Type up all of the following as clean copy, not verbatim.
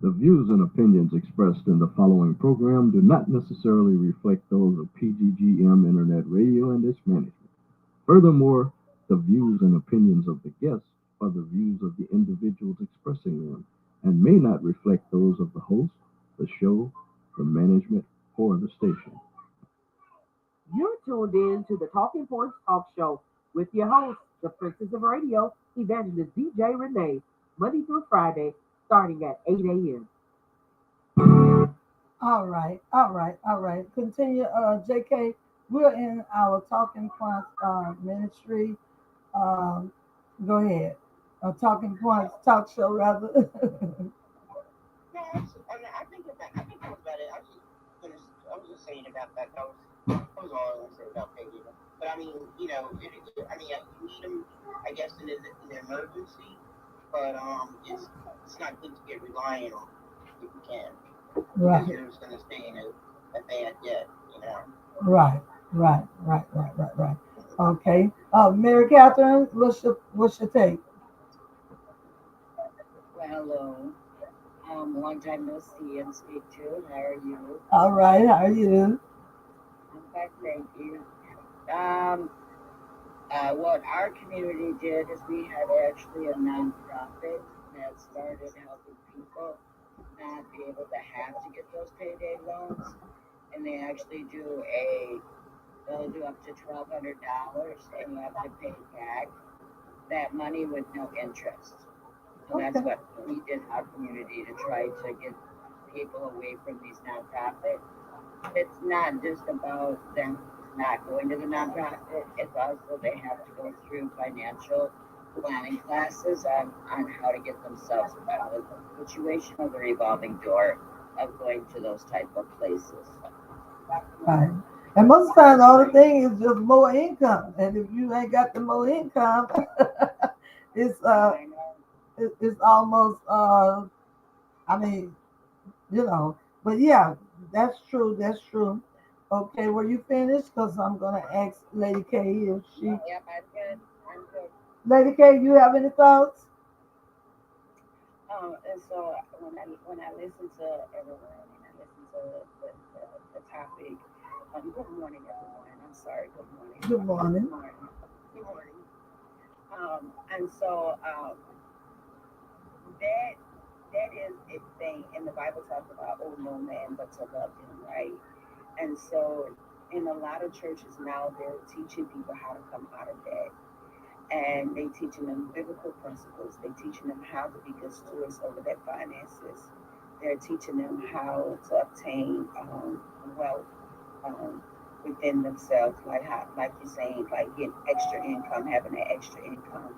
The views and opinions expressed in the following program do not necessarily reflect those of PGGM Internet Radio and its management. Furthermore, the views and opinions of the guests are the views of the individuals expressing them and may not reflect those of the host, the show, the management, or the station. You're tuned in to the Talking Points Talk Show with your host, the Princess of Radio, Evangelist DJ Renee, Monday through Friday, starting at 8 a.m. All right. Continue, JK. We're in our Talking Points ministry. Go ahead. Talking Points Talk Show, rather. No, I think that was about it. I was just saying about that. That was all I was saying about Peggy. But I mean, you need them, I guess, in an emergency. But it's not good to get reliant on if you can. Right. Because you're just going to stay in a bad debt, you know. Right. Okay. Mary Catherine, what's your take? Well, hello. Long time no see and speak to. How are you? All right. How are you? I'm fine, thank you. What our community did is we had actually a nonprofit that started helping people not be able to have to get those payday loans, and they actually they'll do up to $1,200, and you have to pay back that money with no interest. So that's what we did in our community to try to get people away from these nonprofits. It's not just about them not going to the nonprofit, it's also they have to go through financial planning classes on how to get themselves out of the situation of the revolving door of going to those type of places. Right. And most of the time, the only thing is just more income. And if you ain't got the more income, it's almost but yeah, that's true. Okay, were you finished? Because I'm gonna ask Lady K if she. Yep, I'm good. Lady K, you have any thoughts? And so when I listen to everyone and I listen to the topic, good morning, everyone. I'm sorry. Good morning. Good morning. Good morning. And so that is a thing, and the Bible talks about no man but to love him, right? And so in a lot of churches now, they're teaching people how to come out of debt. And they teaching them biblical principles. They teaching them how to be good stewards over their finances. They're teaching them how to obtain wealth within themselves, like you're saying, like getting extra income, having an extra income.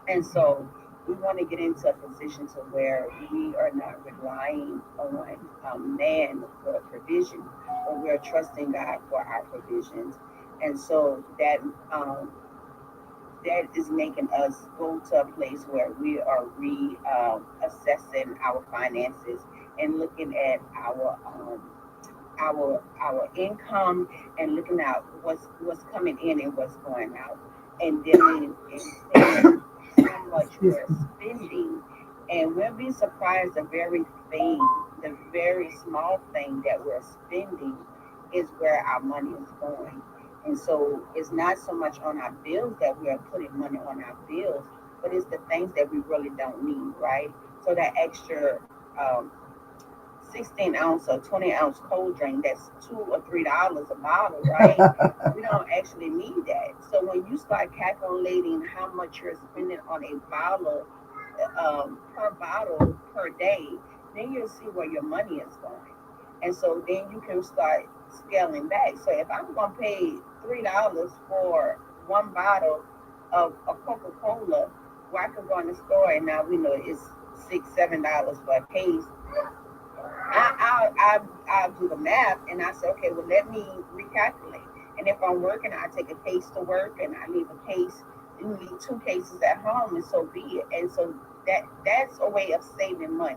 And so we want to get into a position to where we are not relying on man for provision, but we're trusting God for our provisions. And so that is making us go to a place where we are assessing our finances and looking at our income and looking at what's coming in and what's going out, and then how much we're spending. And we'll be surprised the very small thing that we're spending is where our money is going. And so it's not so much on our bills that we are putting money on our bills, but it's the things that we really don't need, right? So that extra 16 ounce or 20 ounce cold drink that's $2 or $3 a bottle, right? We don't actually need that. So when you start calculating how much you're spending on a bottle, per bottle per day, then you'll see where your money is going. And so then you can start scaling back. So if I'm gonna pay $3 for one bottle of Coca-Cola, where I can go in the store and now we know it's $6, $7 for a case. I'll do the math and I say, okay, well, let me recalculate. And if I'm working, I take a case to work and I leave a case, you leave two cases at home, and so be it. And so that's a way of saving money.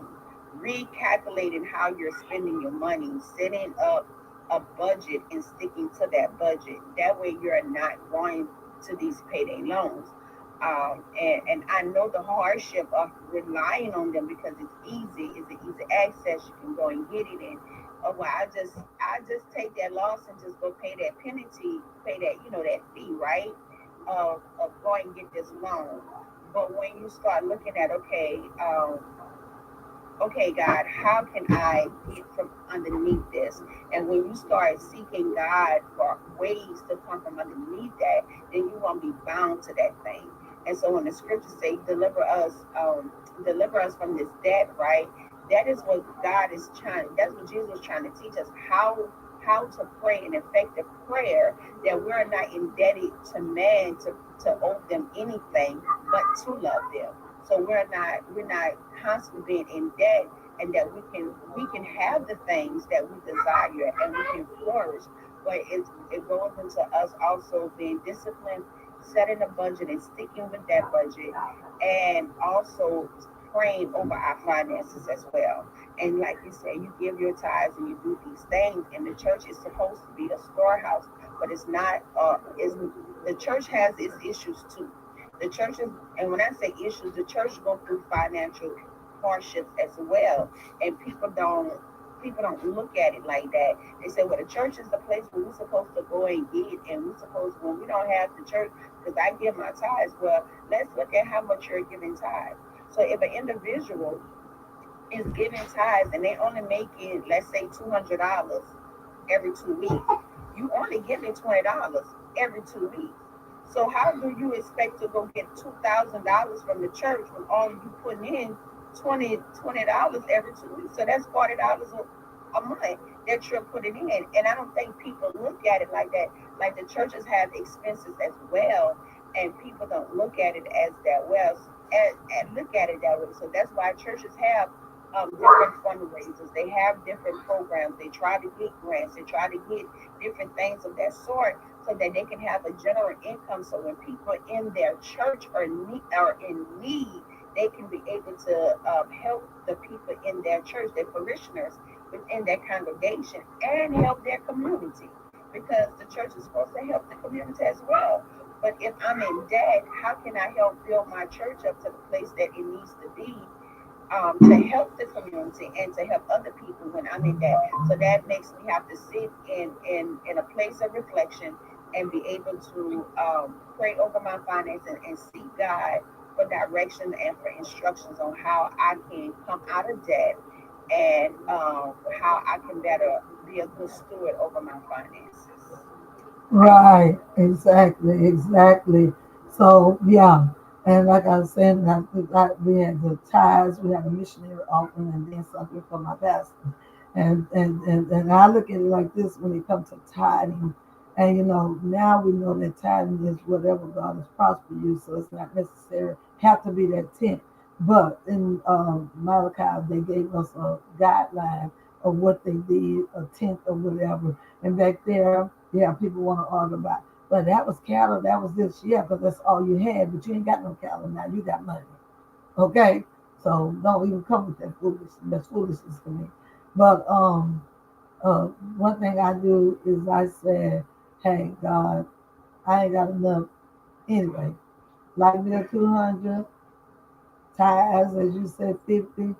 Recalculating how you're spending your money, setting up a budget and sticking to that budget. That way you're not going to these payday loans. And I know the hardship of relying on them because it's an easy access. You can go and get it, and oh well, I just take that loss and just go pay that penalty, pay that that fee, right? Of going and get this loan. But when you start looking at okay, God, how can I get from underneath this? And when you start seeking God for ways to come from underneath that, then you won't be bound to that thing. And so when the scriptures say, deliver us from this debt, right? That is what God is trying, that's what Jesus is trying to teach us, how to pray an effective prayer, that we're not indebted to man to owe them anything, but to love them. So we're not constantly being in debt, and that we can have the things that we desire and we can flourish. But it goes into us also being disciplined, setting a budget and sticking with that budget, and also praying over our finances as well. And like you said, you give your tithes and you do these things, and the church is supposed to be a storehouse, but it's not. Is The church has its issues too. The church is, and when I say issues, the church go through financial hardships as well, and people don't look at it like that. They say, well, the church is the place where we're supposed to go and get, and we're supposed, when we don't have the church, because I give my tithes. Well, let's look at how much you're giving tithes. So if an individual is giving tithes and they only making, let's say, $200 every 2 weeks, you only giving $20 every 2 weeks. So how do you expect to go get $2,000 from the church when all you putting in $20 every 2 weeks? So that's $40 a month that you're putting in. And I don't think people look at it like that. Like the churches have expenses as well, and people don't look at it as that well, and look at it that way. So that's why churches have different fundraisers. They have different programs. They try to get grants. They try to get different things of that sort so that they can have a general income. So when people in their church are in need, they can be able to help the people in their church, their parishioners within their congregation, and help their community, because the church is supposed to help the community as well. But if I'm in debt, how can I help build my church up to the place that it needs to be, to help the community and to help other people when I'm in that? So that makes me have to sit in a place of reflection and be able to pray over my finances and seek God for direction and for instructions on how I can come out of debt, and how I can better be a good steward over my finances. Right, exactly, exactly. So yeah, and like I was saying, we had the ties, we had a missionary offering, and then something for my pastor. And I look at it like this when it comes to tithing. And now we know that tithing is whatever God has prospered you, so it's not necessary have to be that tenth. But in Malachi, they gave us a guideline of what they did, a tenth or whatever. And back there, yeah, people want to argue about, but that was cattle, that was this, yeah, because that's all you had, but you ain't got no cattle now, you got money. Okay? So don't even come with that foolishness. That's foolishness to me. But one thing I do is I say, hey God, I ain't got enough anyway. Light bill 200, tithes, as you said, 50.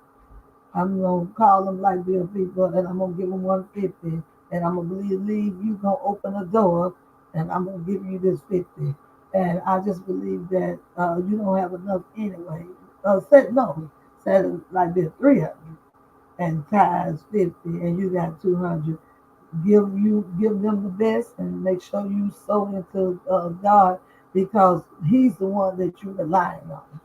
I'm gonna call them light bill people, and I'm gonna give them 150, and I'm gonna believe you gonna open a door, and I'm gonna give you this 50. And I just believe that you don't have enough anyway. Said no, said like this 300. and tithes 50, and you got 200. Give them the best, and make sure you sow into God, because He's the one that you're relying on.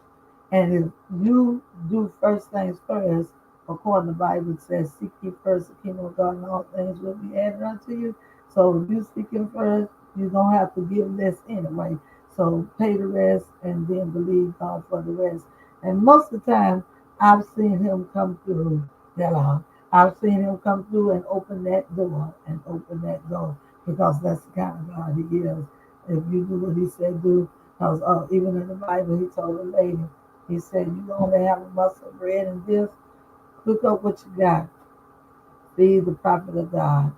And if you do first things first, according to the Bible, it says, seek ye first the kingdom of God, and all things will be added unto you. So if you seek Him first, you're going to have to give less anyway. So pay the rest and then believe God for the rest. And most of the time, I've seen Him come through that long. I've seen Him come through and open that door and open that door, because that's the kind of God He is. If you do what He said do, because even in the Bible, He told a lady, He said, you only have a muscle of bread and this. Look up what you got. Feed the prophet of God.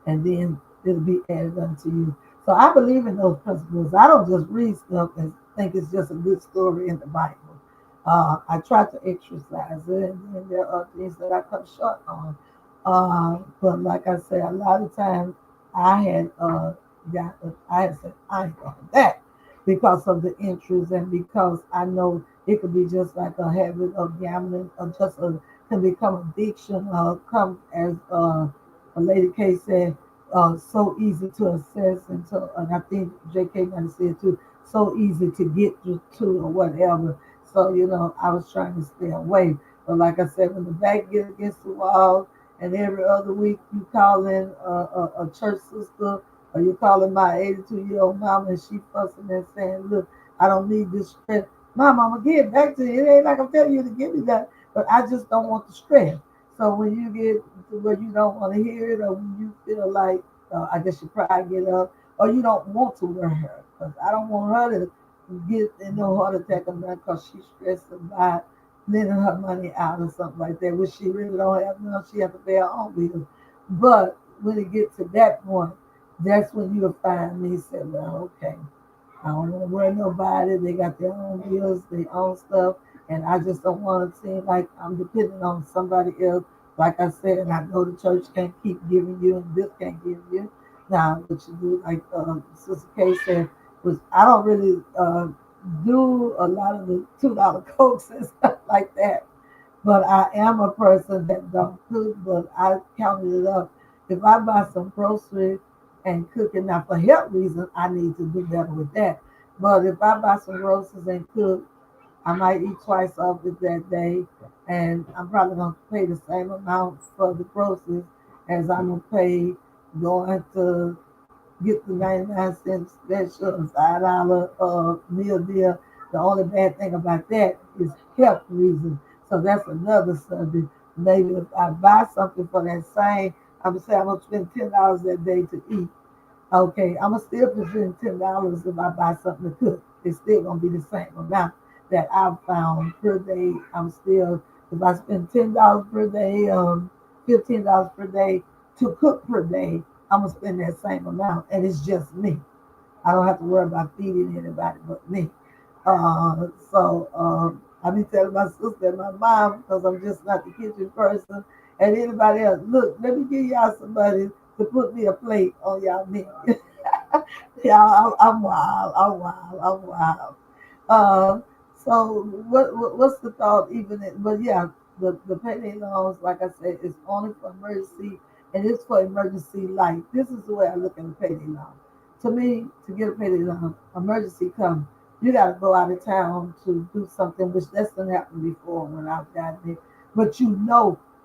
And then it'll be added unto you. So I believe in those principles. I don't just read stuff and think it's just a good story in the Bible. I try to exercise it, and then there are things that I come short on. But like I said, a lot of times I had I had said I ain't doing that because of the interest, and because I know it could be just like a habit of gambling, or just can become addiction, come as a lady K said, so easy to assess, and I think JK might have said too, so easy to get to or whatever. So I was trying to stay away. But like I said, when the back get against the wall, and every other week you call in a church sister, or you calling my 82-year-old mama, and she fussing and saying, "Look, I don't need this stress. Mom, I'm gonna give it back to you. It ain't like I'm telling you to give me that, but I just don't want the stress." So when you get to where you don't want to hear it, or when you feel like, I guess you pride get up, or you don't want to wear her, because I don't want her to get in no heart attack on that, because she's stressed about lending her money out or something like that, which she really don't have none. She have to pay her own bills. But when it gets to that point, that's when you'll find me say, well, okay, I don't want to worry nobody. They got their own bills, their own stuff, and I just don't want to seem like I'm depending on somebody else. Like I said, and I know the church can't keep giving you, and this can't give you. Now, what you do, like Sister K said, was I don't really do a lot of the $2 cokes and stuff like that. But I am a person that don't cook, but I counted it up. If I buy some groceries and cooking, now for health reasons, I need to do better with that. But if I buy some groceries and cook, I might eat twice of it that day, and I'm probably gonna pay the same amount for the groceries as I'm gonna pay going to get the 99-cent special, $5 meal deal. The only bad thing about that is health reasons. So that's another subject. Maybe if I buy something for that same, I'm gonna say I'm gonna spend $10 that day to eat. Okay, I'm gonna still spend $10 if I buy something to cook. It's still gonna be the same amount that I've found per day. I'm still, if I spend $10 per day, $15 per day to cook per day, I'm gonna spend that same amount, and it's just me. I don't have to worry about feeding anybody but me. I be telling my sister and my mom, because I'm just not the kitchen person, and anybody else. Look, let me give y'all somebody to put me a plate on y'all menu. Yeah, I'm wild. I'm wild. I'm wild. Uh, so what's the thought even? But yeah, the payday loans, like I said, is only for emergency, and it's for emergency life. This is the way I look at a payday loan. To me, to get a payday loan, emergency come. You got to go out of town to do something, which that's done happened before when I've gotten it. But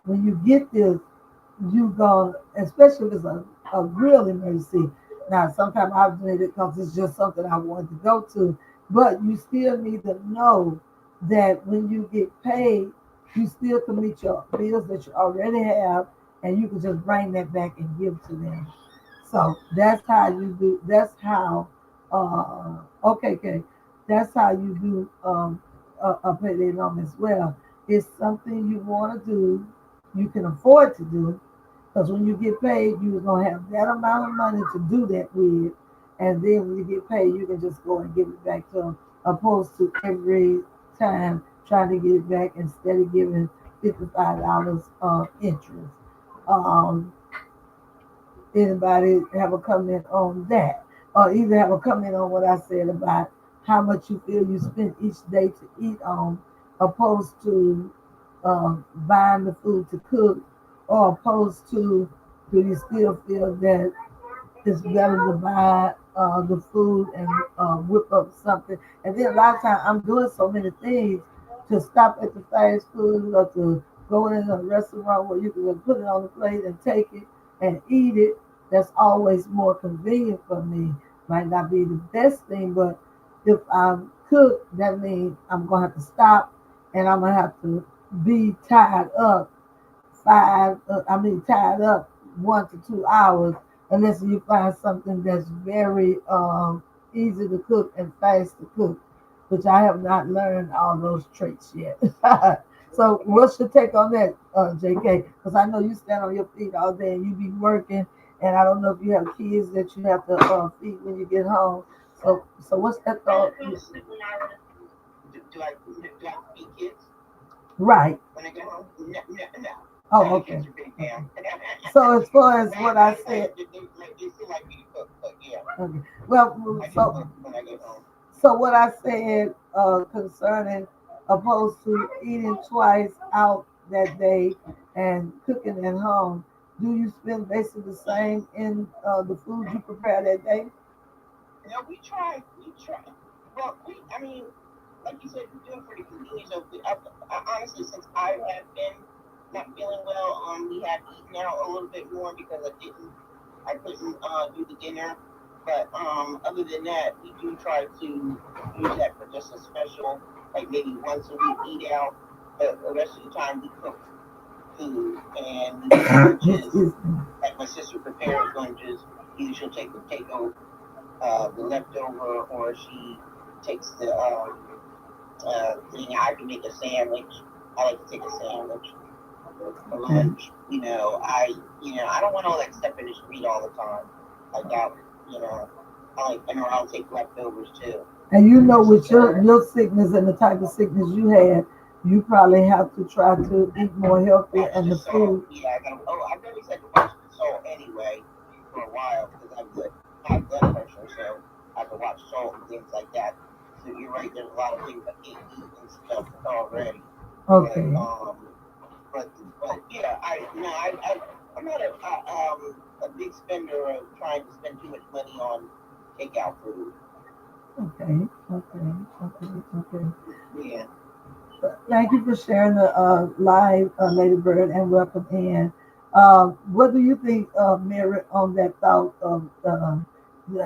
when you get this, you go, especially if it's a real emergency. Now, sometimes I've done it because it's just something I wanted to go to, but you still need to know that when you get paid, you still can meet your bills that you already have, and you can just bring that back and give to them. So that's how you do. That's how. Okay. That's how you do a payday loan as well. It's something you want to do, you can afford to do, because when you get paid, you're gonna have that amount of money to do that with, and then when you get paid, you can just go and give it back to them, opposed to every time trying to get it back instead of giving $55 interest. Um, Anybody have a comment on that, or either have a comment on what I said about how much you feel you spend each day to eat on, opposed to buying the food to cook, or opposed to, do you still feel that it's better to buy the food and whip up something? And then a lot of times I'm doing so many things to stop at the fast food or to go in a restaurant where you can just put it on the plate and take it and eat it. That's always more convenient for me. Might not be the best thing, but if I cook, that means I'm gonna have to stop and I'm gonna have to be tied up tied up 1 to 2 hours unless you find something that's very easy to cook and fast to cook, which I have not learned all those traits yet. So, what's your take on that, JK? Because I know you stand on your feet all day and you be working, and I don't know if you have kids that you have to feed when you get home. So what's that thought? Do I feed kids Right. when I get home? No. Oh, okay. So as far as what I said, They still like me to cook, but yeah, okay. Well, I do so cook when I get home. so what I said concerning opposed to eating twice out that day and cooking at home, do you spend basically the same in the food you prepare that day? No, we try. Well, I mean, like you said, we do it for the convenience of honestly, since I have been not feeling well, we have eaten out a little bit more because I couldn't do the dinner. But other than that, we do try to use that for just a special, like maybe once a week eat out. But the rest of the time, we cook food and we make lunches. Like my sister prepares lunches. Either she'll take the leftover, or she takes the thing. I can make a sandwich. I like to take a sandwich for lunch. I don't want all that stuff in the street all the time. Like that, you know. I'll take leftovers too. And you know, with your sickness and the type of sickness you had, you probably have to try to eat more healthy Watch and the the salt. food. Yeah, I've always had to watch the salt anyway for a while because I've got high blood pressure, so I have to watch salt and things like that. So you're right. There's a lot of things I can't eat and stuff already. Okay. But yeah, I'm not a big spender of trying to spend too much money on takeout food. Okay. Yeah. Thank you for sharing the live, Lady Bird, and welcome in. What do you think, Mary, on that thought of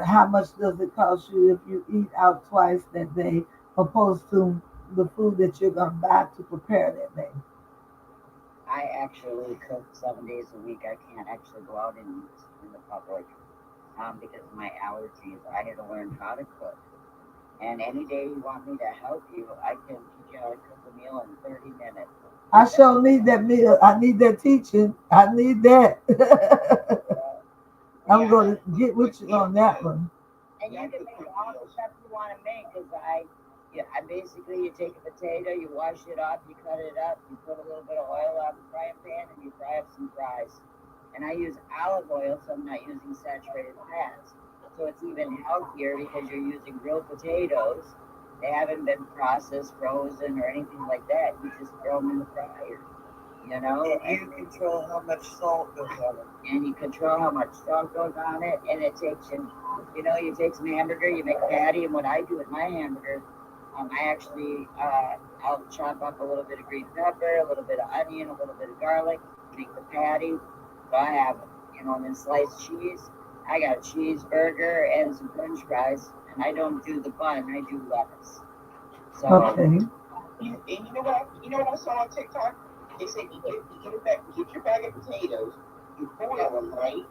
how much does it cost you if you eat out twice that day, opposed to the food that you're going to buy to prepare that day? I actually cook 7 days a week. I can't actually go out and eat in the public because of my allergies. I had to learn how to cook. And any day you want me to help you, I can teach you how to cook a meal in 30 minutes. I sure need that meal. I need that teaching. I need that. I'm going to get with you on that one. And you can make all the stuff you want to make because I basically, you take a potato, you wash it off, you cut it up, you put a little bit of oil on the frying pan, and you fry up some fries. And I use olive oil, so I'm not using saturated fats. So it's even healthier because you're using real potatoes. They haven't been processed, frozen, or anything like that. You just throw them in the fryer, you know? And you control how much salt goes on it. And you control how much salt goes on it, and it takes you take some hamburger, you make a patty, and what I do with my hamburger, I'll chop up a little bit of green pepper, a little bit of onion, a little bit of garlic, make the patty. So I have, and then sliced cheese. I got a cheeseburger and some French fries, and I don't do the bun, I do lettuce. So, Okay. And you know what I saw on TikTok? They said get your bag of potatoes, you boil them, right?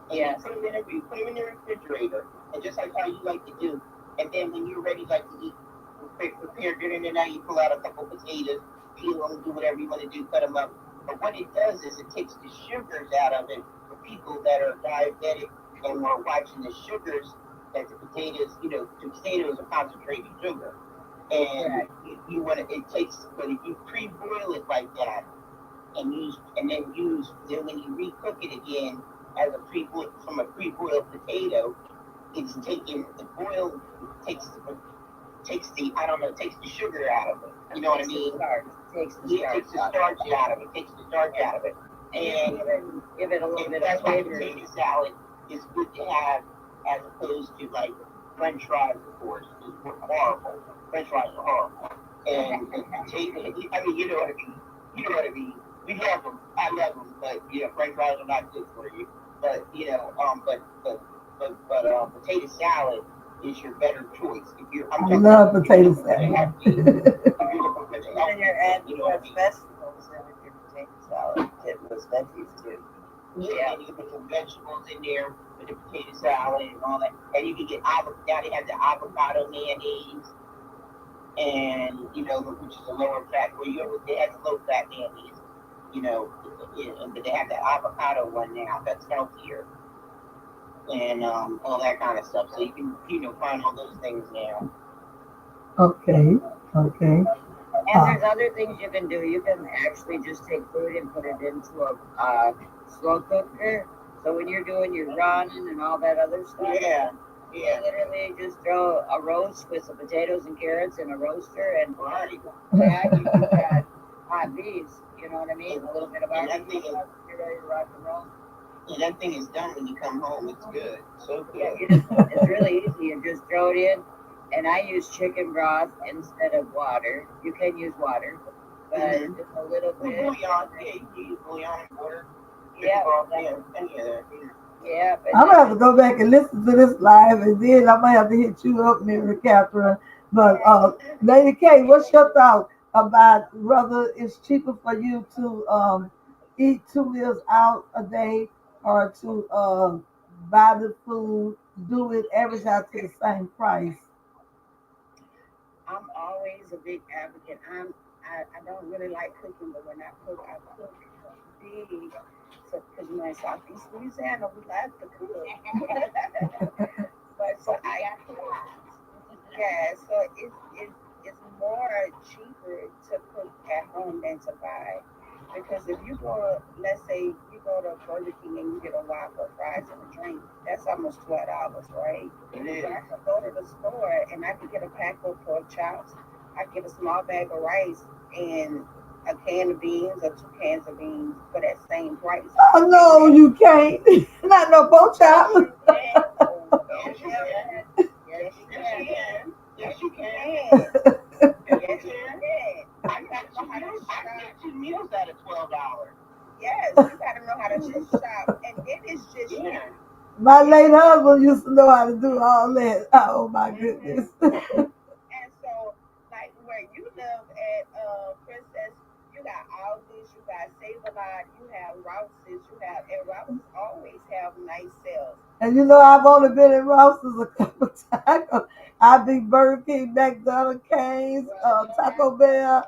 And yes. you put them in the refrigerator, and just like how you like to do. And then when you're ready, like to eat, prepare dinner, and now you pull out a couple potatoes, peel them, do whatever you want to do, cut them up. But what it does is it takes the sugars out of it for people that are diabetic and are watching the sugars that the potatoes, the potatoes are concentrated sugar. And you want to, but if you pre-boil it like that, and then when you recook it again as from a pre-boiled potato, it's taking the boil takes takes the sugar out of it. You know what I mean? Takes the It takes the starch out of it. Takes the starch out of it. And give it a little bit that's of why flavor. potato salad is good to have, as opposed to like French fries, of course, is horrible. French fries are horrible. And potato, I mean, you know what I mean. You know what I mean. We love them. I love them, but French fries are not good for you. But potato salad is your better choice. If you're, I love potato salad. If you're looking for the And you're adding you know what I mean. vegetables in with your potato salad. Get those veggies too. Yeah, and you can put some vegetables in there with the potato salad and all that. And you can get avocado. Now they have the avocado mayonnaise, and which is a lower fat. They have a low fat mayonnaise. But they have the avocado one now that's healthier, and all that kind of stuff. So you can find all those things now. Okay. And there's other things you can do. You can actually just take food and put it into a slow cooker. So when you're doing your ramen and all that other stuff, you literally just throw a roast with some potatoes and carrots in a roaster, and you got hot beef. You know what I mean? A little bit of barbecue. You're ready to rock and roll. And that thing is done when you come home. It's good. So good. Yeah, it's really easy. You just throw it in. And I use chicken broth instead of water. You can use water, but just a little bit. Bouillon, you can use bouillon and water. Yeah. Any of that. Yeah. I'm gonna have to go back and listen to this live, and then I might have to hit you up, Mary Catherine. But Lady K, what's your thought about whether it's cheaper for you to eat 2 meals out a day or to buy the food, do it, average out to the same price? I'm always a big advocate. I don't really like cooking, but when I cook big. So, because in Southeast Louisiana, we like to cook. But so so it's more cheaper to cook at home than to buy. Because if you go, let's say you go to Burger King and you get a waffle, fries, and a drink, that's almost $12, right? It is. I could go to the store and I could get a pack of pork chops. I get a small bag of rice and a can of beans or 2 cans of beans for that same price. Oh no, you can't. Not no pork chop. Yes, you can. Yes, you can. Yes, you can. Yes, you can. I get 2 meals out of $12. Yes, you gotta know how to shop, and then it's just you. My late husband used to know how to do all that. Oh my goodness. And so, like where you live at Princess, you got Aldi's, you got Save-A-Lot, you have Rouse's, and Rouse's always have nice sales. And I've only been in Rouse's a couple times. I've been Burger King, McDonald's, Cane's, Taco Bell.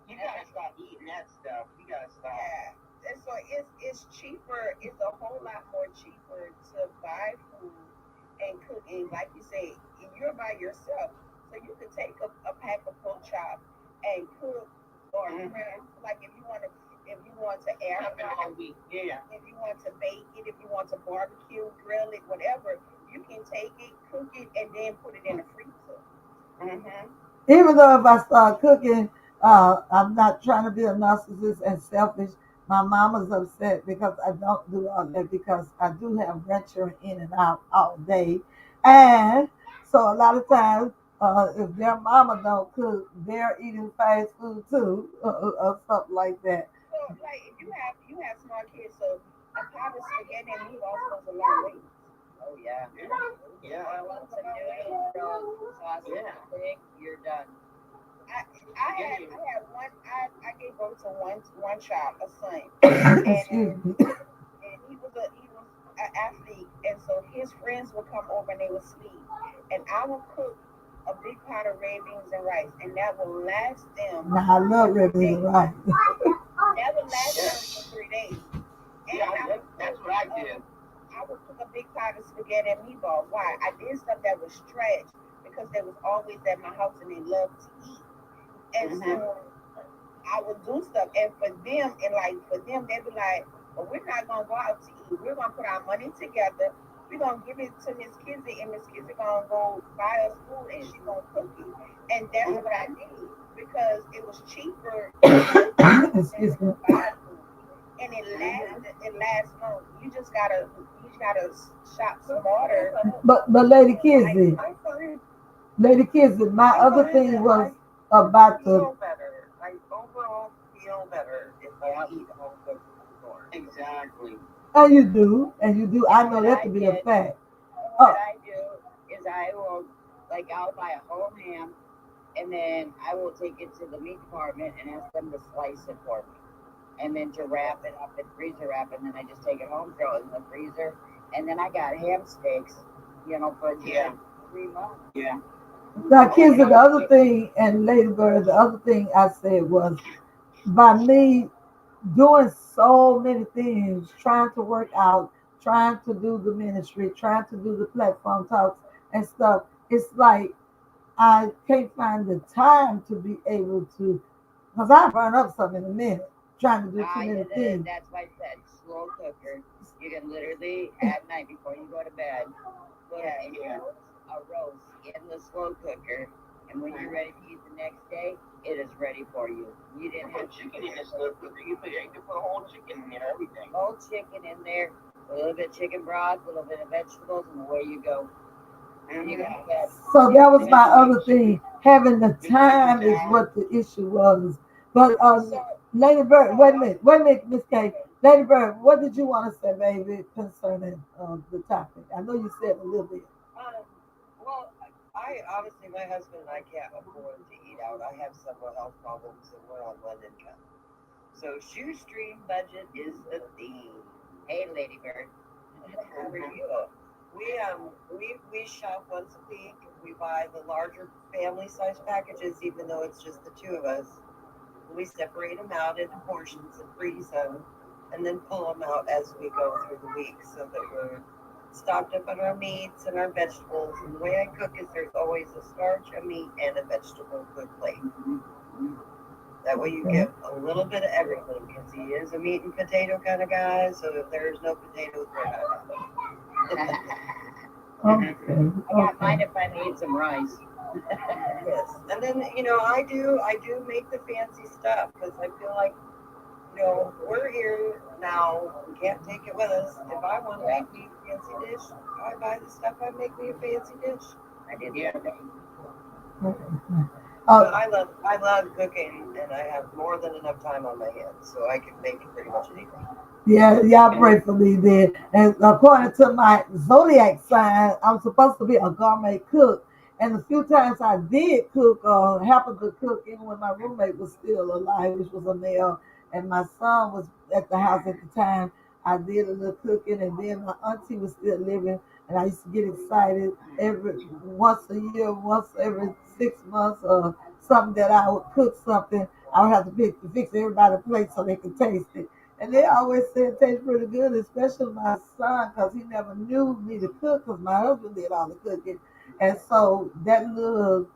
You gotta stop eating that stuff. You gotta stop. Yeah. And so it's cheaper. It's a whole lot more cheaper to buy food and cook. And like you say, you're by yourself, so you can take a pack of pork chop and cook or prep. Like if you want to air fry it, if you want to bake it, if you want to barbecue, grill it, whatever, you can take it, cook it, and then put it in the freezer. Even though if I start cooking, I'm not trying to be a narcissist and selfish. My mama's upset because I don't do all that because I do have venturing in and out all day. And so a lot of times, if their mama don't cook, they're eating fast food too, or something like that. So like if you have small kids, so a pot of spaghetti and meatballs goes a long way. Oh yeah. Once a noodle, sausage, pig, you're done. I had one. I gave birth to one child, a son, Excuse me. and he was an athlete, and so his friends would come over and they would sleep, and I would cook a big pot of red beans and rice, and that will last them. Now I love red beans and rice. That would last them for 3 days. And That's what I did. I would cook a big pot of spaghetti and meatballs. Why? I did stuff that was stretched because they was always at my house and they loved to eat. And so I would do stuff. And for them, they'd be like, well, we're not gonna go out to eat. We're gonna put our money together we're gonna give it to Miss Kizzy, and Miss Kizzy gonna go buy us food, and she gonna cook it. And that's what I did because it was cheaper Excuse me. to buy food, and it lasts long. You just gotta shop smarter. But Lady Kizzy, my other thing was about the Feel better. I overall feel better if I eat home cooked food more. Exactly. and you do, and you do. I And know what that I to be a did, fact. what Oh, I do is I will, like, I'll buy a whole ham, and then I will take it to the meat department and ask them to slice it for me, and then to wrap it up and freezer wrap, and then I just take it home, throw it in the freezer, and then I got ham steaks, for Yeah. 3 months. Yeah. now, And Kizzy, the other thing, and Lady Bird, the other thing I said was by me doing so many things, trying to work out, trying to do the ministry, trying to do the platform talks and stuff. It's like I can't find the time to be able to, because I burn up something in a minute trying to do too many things. that's why I said slow cooker. You can literally at night before you go to bed put a roast in the slow cooker, and when you're ready to eat the next day, it is ready for you. You didn't have Chicken in this little cooker. You can put a whole chicken in there, everything. whole chicken in there, a little bit of chicken broth, a little bit of vegetables, and away you go. You got that. So that was my other thing. Having the time is what the issue was. But Lady Bird, wait a minute, Miss K. Lady Bird, what did you want to say, baby, concerning the topic? I know you said a little bit. Um, well, I honestly, my husband and I can't afford to eat out. I have several health problems, and we're on one income. So shoestring budget is the theme. Hey, Lady Bird. How are you? We shop once a week. We buy the larger family size packages, even though it's just the two of us. We separate them out into portions and freeze them, and then pull them out as we go through the week, so that we're stocked up on our meats and our vegetables. And the way I cook is there's always a starch, a meat, and a vegetable good plate. That way you get a little bit of everything, because he is a meat and potato kind of guy. So if there's no potatoes, we're not having. Okay, I got mine okay. if I need some rice. Yes, and then I do make the fancy stuff because I feel like we're here now. We can't take it with us. If I want to make me a fancy dish, I buy the stuff. I make me a fancy dish. I did Yeah. the other day. But Uh, I love cooking, and I have more than enough time on my hands, so I can make pretty much anything. yeah, y'all pray for me then. And according to my zodiac sign, I'm supposed to be a gourmet cook. And the few times I did cook, happened to cook, even when my roommate was still alive, which was a male, and my son was at the house at the time, I did a little cooking. And then my auntie was still living, and I used to get excited every once a year, once every 6 months, or something that I would cook something. I would have to fix everybody's plate so they could taste it. And they always said it tastes pretty good, especially my son, because he never knew me to cook, because my husband did all the cooking. And so that little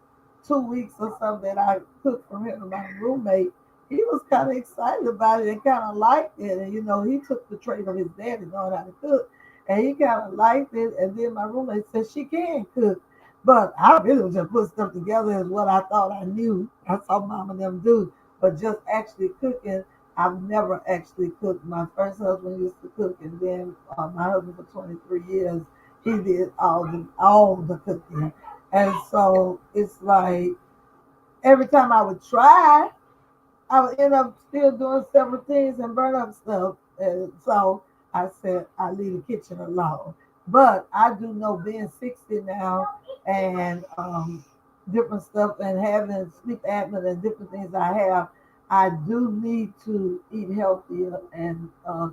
2 weeks or something that I cooked for him and my roommate, he was kind of excited about it and kind of liked it. And, he took the trait of his daddy knowing how to cook. And he kind of liked it. And then my roommate said she can cook. But I really was just put stuff together as what I thought I knew. I saw mom and them do. But just actually cooking, I've never actually cooked. My first husband used to cook, and then my husband for 23 years, he did all the cooking. And so it's like every time I would try, I would end up still doing several things and burn up stuff. And so I said, I leave the kitchen alone. But I do know being 60 now and different stuff and having sleep apnea and different things I have, I do need to eat healthier and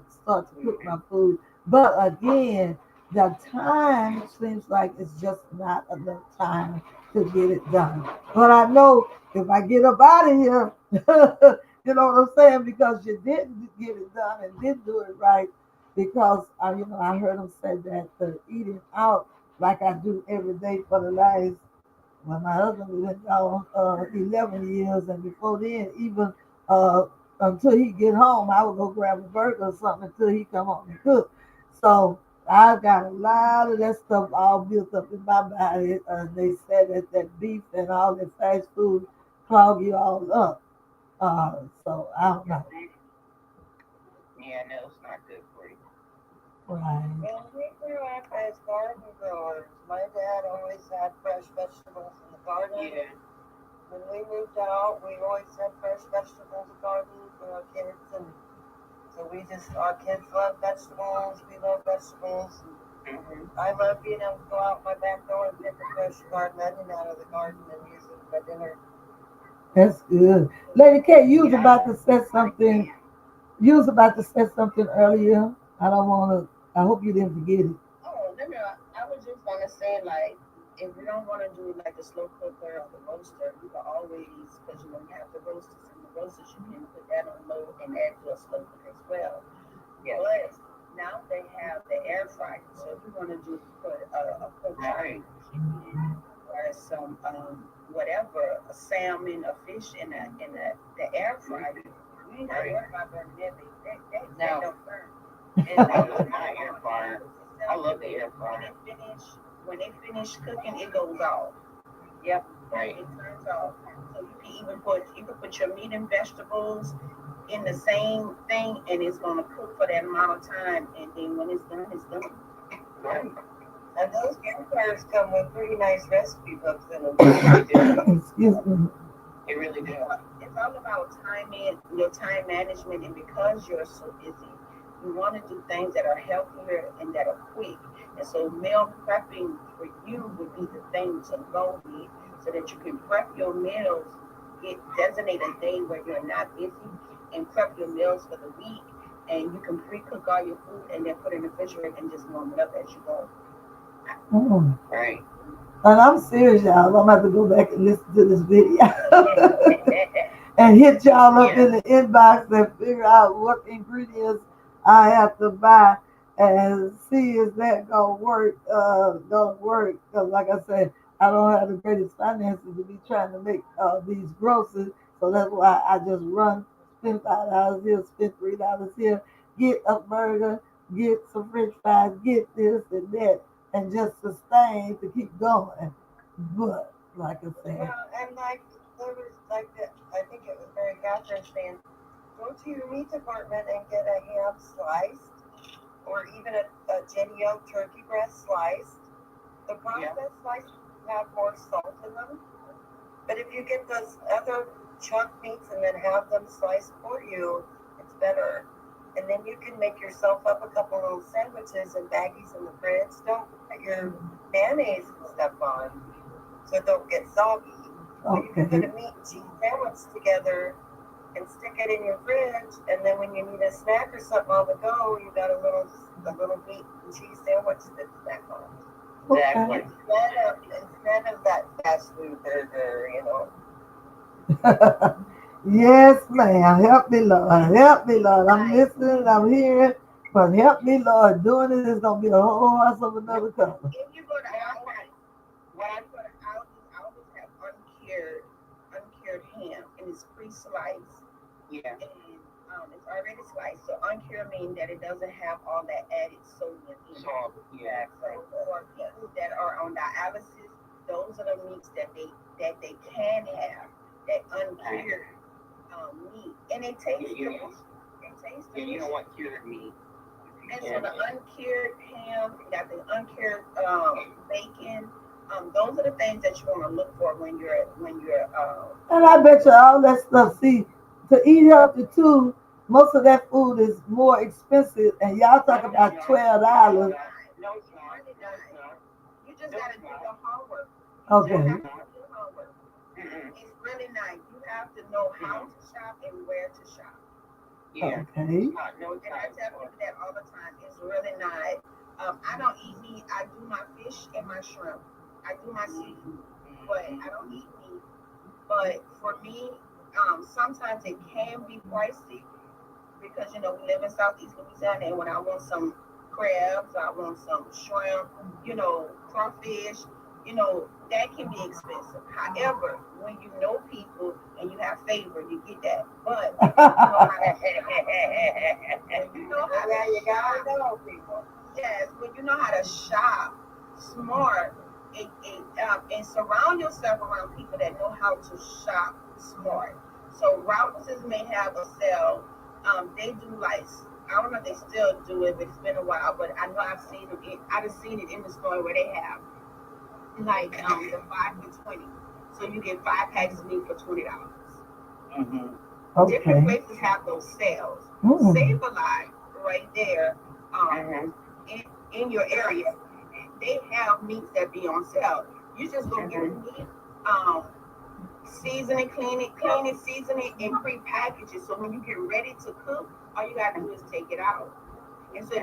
start to cook my food. But again, the time seems like it's just not enough time to get it done. But I know if I get up out of here, you know what I'm saying? Because you didn't get it done and didn't do it right. Because I heard them say that the eating out like I do every day for the last, well, my husband was gone 11 years, and before then, even uh, until he get home, I would go grab a burger or something until he come home and cook. So I got a lot of that stuff all built up in my body. They said that beef and all that fast food clog you all up. So I don't know. Yeah, no, it's not good for you. Right. And we grew up as garden growers. My dad always had fresh vegetables in the garden. Yeah, When we moved out, we always had fresh vegetables in the garden for our kids, and so our kids love vegetables. We love vegetables. hmm I love being able to go out my back door and pick a fresh garden onion out of the garden and use it for dinner. That's good. Lady K, you was yeah, about to say something. You was about to say something earlier. I don't want to. I hope you didn't forget it. Oh, no, no. I was just gonna say, like, if you don't want to do like the slow cooker or the roaster, you can always, because you know you have the roasters and the roasters, you can put that on low and add to a slow cooker as well. yeah, But now they have the air fryer, so if you want to just put a pork chop right, or some whatever, a salmon, a fish the air fryer, you ain't got to right. worry about burning that big. They Now, don't burn. And I love my air fryer. I love the air when fryer. it finish when they finish cooking, it goes off. Yep, Right, it turns off. So you can put your meat and vegetables in the same thing, and it's gonna cook for that amount of time. And then when it's done, it's done. right. And those gift cards come with pretty nice recipe books in them. They really do. Excuse me. They really do. It's all about your time management, and because you're so busy, you want to do things that are healthier and that are quick. And so, meal prepping for you would be the thing to go with, so that you can prep your meals. Get designate a day where you're not busy, and prep your meals for the week. And you can pre-cook all your food and then put it in the refrigerator and just warm it up as you go. Mm. Right. And I'm serious, y'all. I'm about to go back and listen to this video and hit y'all up Yeah. in the inbox and figure out what ingredients I have to buy and see is that gonna work. Gonna work because, like I said, I don't have the greatest finances to be trying to make these groceries, so that's why I just run, spend $5 here, spend $3 here, get a burger, get some French fries, get this and that, and just sustain to keep going. But like I said, Well, and like there was like the, I think it was Mary Catherine saying, go to your meat department and get a ham sliced, or even a Jenny-O turkey breast sliced. The Yeah. processed slices have more salt in them, but if you get those other chunk meats and then have them sliced for you, it's better. And then you can make yourself up a couple little sandwiches and baggies in the fridge. Don't put your mayonnaise and stuff on so it don't get soggy. But you can put okay. a meat and cheese sandwich together and stick it in your fridge, and then when you need a snack or something on the go, you got a little meat and cheese sandwich to snack on. Okay. Exactly. Instead of that fast food burger. Yes, ma'am. Help me, Lord. Help me, Lord. I'm Right. listening. I'm hearing. But help me, Lord. Doing it is going to be a whole house of another color. If you go to Aldi's, when you go to Aldi's have uncured ham, and it's pre-sliced, Yeah. and it's already sliced. So uncured means that it doesn't have all that added sodium in it. So, yeah. So for people that are on dialysis, those are the meats that they can have, that uncured meat, and they Yeah, taste you don't delicious. They taste yeah, you delicious. don't want cured meat if And you so can. the uncured ham, you got the uncured bacon. Those are the things that you want to look for when you're And I bet you all that stuff, see, to eat healthy too, most of that food is more expensive. And y'all talk No, it's about not. No, it's $12. not. No, it's it's not. really No, not. it's not. You just No, got to it's do not. your homework. You No, just it's Okay. have to not. do your homework. Mm-mm. It's really not. You have to know how Mm-mm. to shop and where to shop. Yeah. It's Okay. not. No, it's And not. I tell people that all the time. It's really not. I don't eat meat. I do my fish and my shrimp. I do my seafood, but I don't eat meat. But for me, sometimes it can be pricey because we live in Southeast Louisiana, and when I want some crabs, I want some shrimp, crawfish, that can be expensive. However, when you know people and you have favor, you get that. But when you know how to, when you know how Yeah, to you gotta shop, know people. Yes, when you know how to shop smart and surround yourself around people that know how to shop smart. So Robinsons may have a sale. They do like I don't know if they still do it, but it's been a while. But I know I've seen it. I've seen it in the store where they have like the 5 for 20. So you get 5 packs of meat for $20. Mm-hmm. Different Okay. places have those sales. Mm. Save a lot right there in your area. They have meats that be on sale. You just go get the meat, season it, clean it, season it, and pre-package it. So when you get ready to cook, all you gotta do is take it out. And so if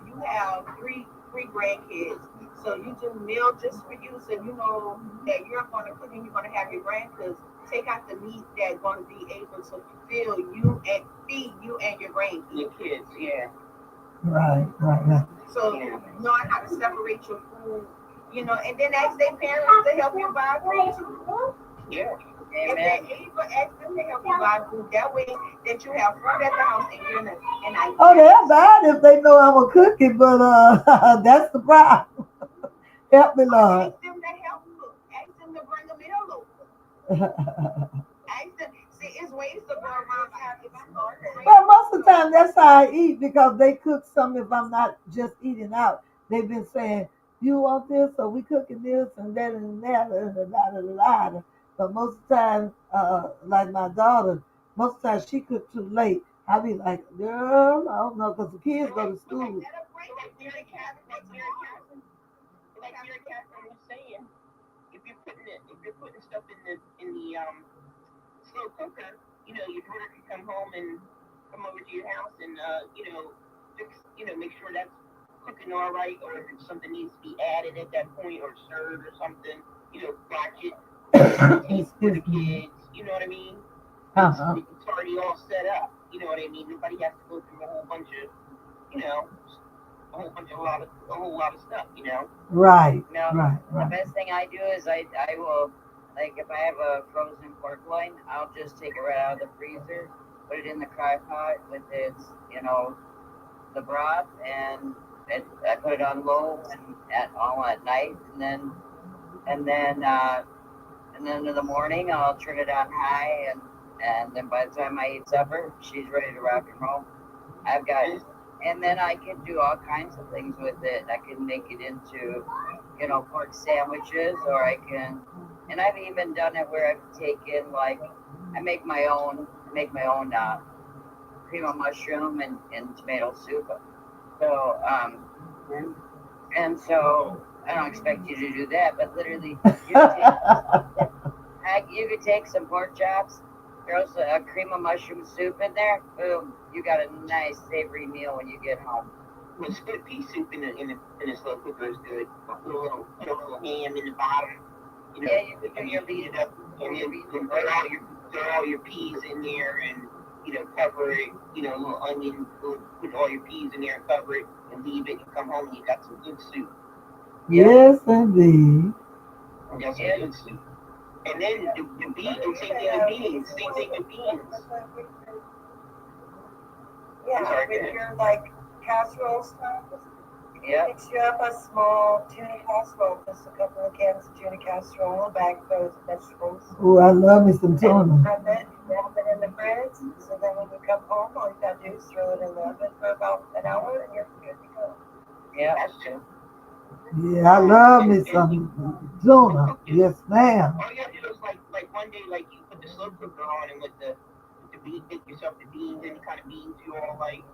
you have three grandkids, so you do meal just for you, so you know that you're gonna cook and you're gonna have your grandkids. Take out the meat that's gonna be able to fill you and feed you and your grandkids. Your kids, yeah. Right. So knowing how to separate your food, and then ask their parents to help you buy food too. Yeah. If they're able, ask them to help you buy food. That way that you have food at the house and you're not. And I. Oh, they're bad if they know I'm a cookie, but that's the problem. Help me, Lord. Ask them to help cook. Ask them to bring a meal over. Ask them. See, it's ways to go around. Well, most of the time, that's how I eat because they cook something if I'm not just eating out. They've been saying, you want this, or we cooking this, and that, and that, and da. But most of the time, like my daughter, most of the time she cooked too late. I be like, girl, I don't know, because the kids go to school. Like Derek Catherine was saying, if you're putting stuff in the slow cooker, your daughter can come home and come over to your house and fix, make sure that's cooking all right, or if something needs to be added at that point or stirred or something, watch it for the kids. You know what I mean? It's already all set up. You know what I mean? Nobody has to go through a whole bunch of, a whole lot of stuff. Right. No, Right. the best thing I do is I will, like, if I have a frozen pork loin, I'll just take it right out of the freezer, put it in the crock pot with its, the broth, and I put it on low and all at night, and then in the morning I'll turn it on high, and then by the time I eat supper, she's ready to rock and roll. And then I can do all kinds of things with it. I can make it into, pork sandwiches, or and I've even done it where I've taken, like, I make my own cream of mushroom and tomato soup. So, and so I don't expect you to do that, but literally, you could take some pork chops, throw a cream of mushroom soup in there, boom, you got a nice savory meal when you get home. Well, split pea soup in a slow cooker is good. Put a little ham in the bottom. Yeah, you could do your beef. It up, and then throw all your peas in there, and cover it. A little onion. Put all your peas in there and cover it, and leave it. And come home and you got some good soup. Yes, indeed. That's some good soup. And then the beans. Same thing with beans. Yeah, with your casserole stuff. Yeah. Mix you up a small tuna casserole, just a couple of cans of tuna casserole, a bag of frozen vegetables. Oh, I love me some tuna. And wrap it in the fridge. So then when you come home, all you gotta do is throw it in the oven for about an hour, and you're good to go. Yeah, that's true. Yeah, I love me some tuna. Yes, ma'am. All you have to do is like one day, you put the slow cooker on, and with the beans, make yourself the beans, any kind of beans you all like.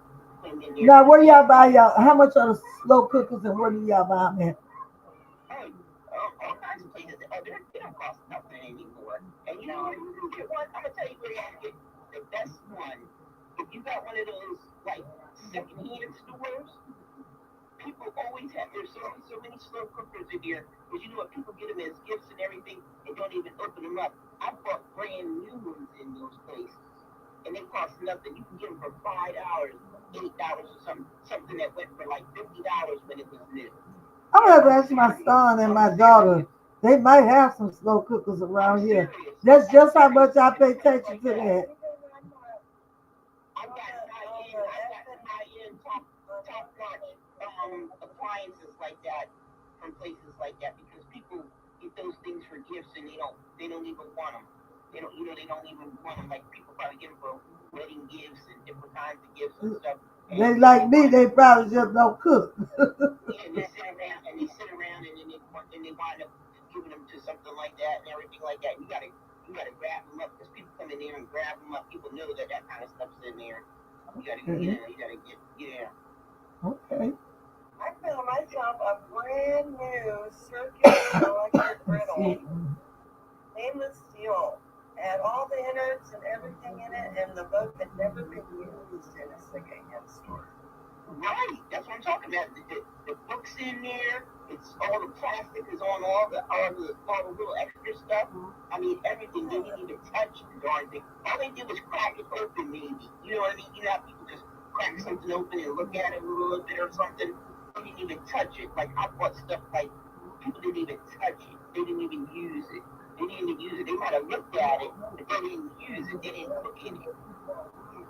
Now, where y'all buy how much are the slow cookers and where do y'all buy them at? All kinds of places. They don't cost nothing anymore. And you can get one. I'm gonna tell you where you can get the best one. If you got one of those secondhand stores, people always have. There's so many slow cookers in here, because what, people get them as gifts and everything, and don't even open them up. I bought brand new ones in those places, and they cost nothing. You can get them for $5, $8 or something that went for like $50 when it was new. I'm gonna have to ask my son and my daughter. They might have some slow cookers around here. That's just how much I pay attention to that. I got high-end top notch appliances like that from places like that because people get those things for gifts and they don't even want them. They don't even want them. Like people probably get them for wedding gifts and different kinds of gifts and stuff. And They like me, they probably just don't cook. yeah, they sit around and then they wind up giving them to something like that and everything like that. You gotta grab them up because people come in there and grab them up. People know that kind of stuff's in there. You gotta get Okay. I found myself a brand new circular electric griddle, stainless steel. Had all the innards and everything in it, and the boat had never been used in a secondhand store. Right, that's what I'm talking about. The books in there. It's all the plastic is on all the little extra stuff. I mean, everything. They didn't even touch the darn thing. All they did was crack it open, maybe. You know what I mean? You know how people just crack something open and look at it a little bit or something. They didn't even touch it. Like I bought stuff like people didn't even touch it. They didn't even use it. They didn't even use it. They might have looked at it, but they didn't use it. They didn't cook in it.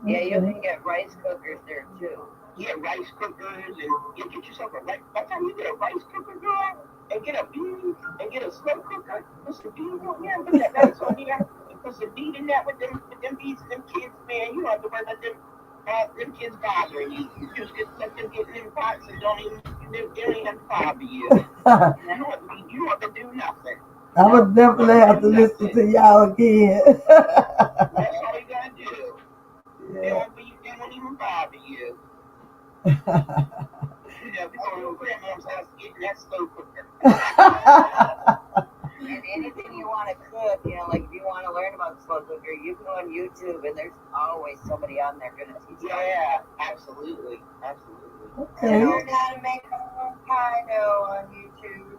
Yeah, you can get rice cookers there too. Yeah, rice cookers, and you get yourself a rice. By the time you get a rice cooker, girl, and get a bean, and get a slow cooker, put some beans on there, put that rice on there, and put some bean in that with them beans and them kids, man. You don't have to worry about them kids bothering you. You just let them get in them pots and they don't even have to bother you. You don't have to do nothing. I would definitely have to listen to y'all again. That's all you gotta do. Yeah. They won't even bother you. You know, we go to grandma's house getting that slow cooker. And anything you want to cook, like if you want to learn about slow cooker, you can go on YouTube, and there's always somebody on there going to teach you. Yeah, absolutely. Okay. I learned how to make pie dough on YouTube.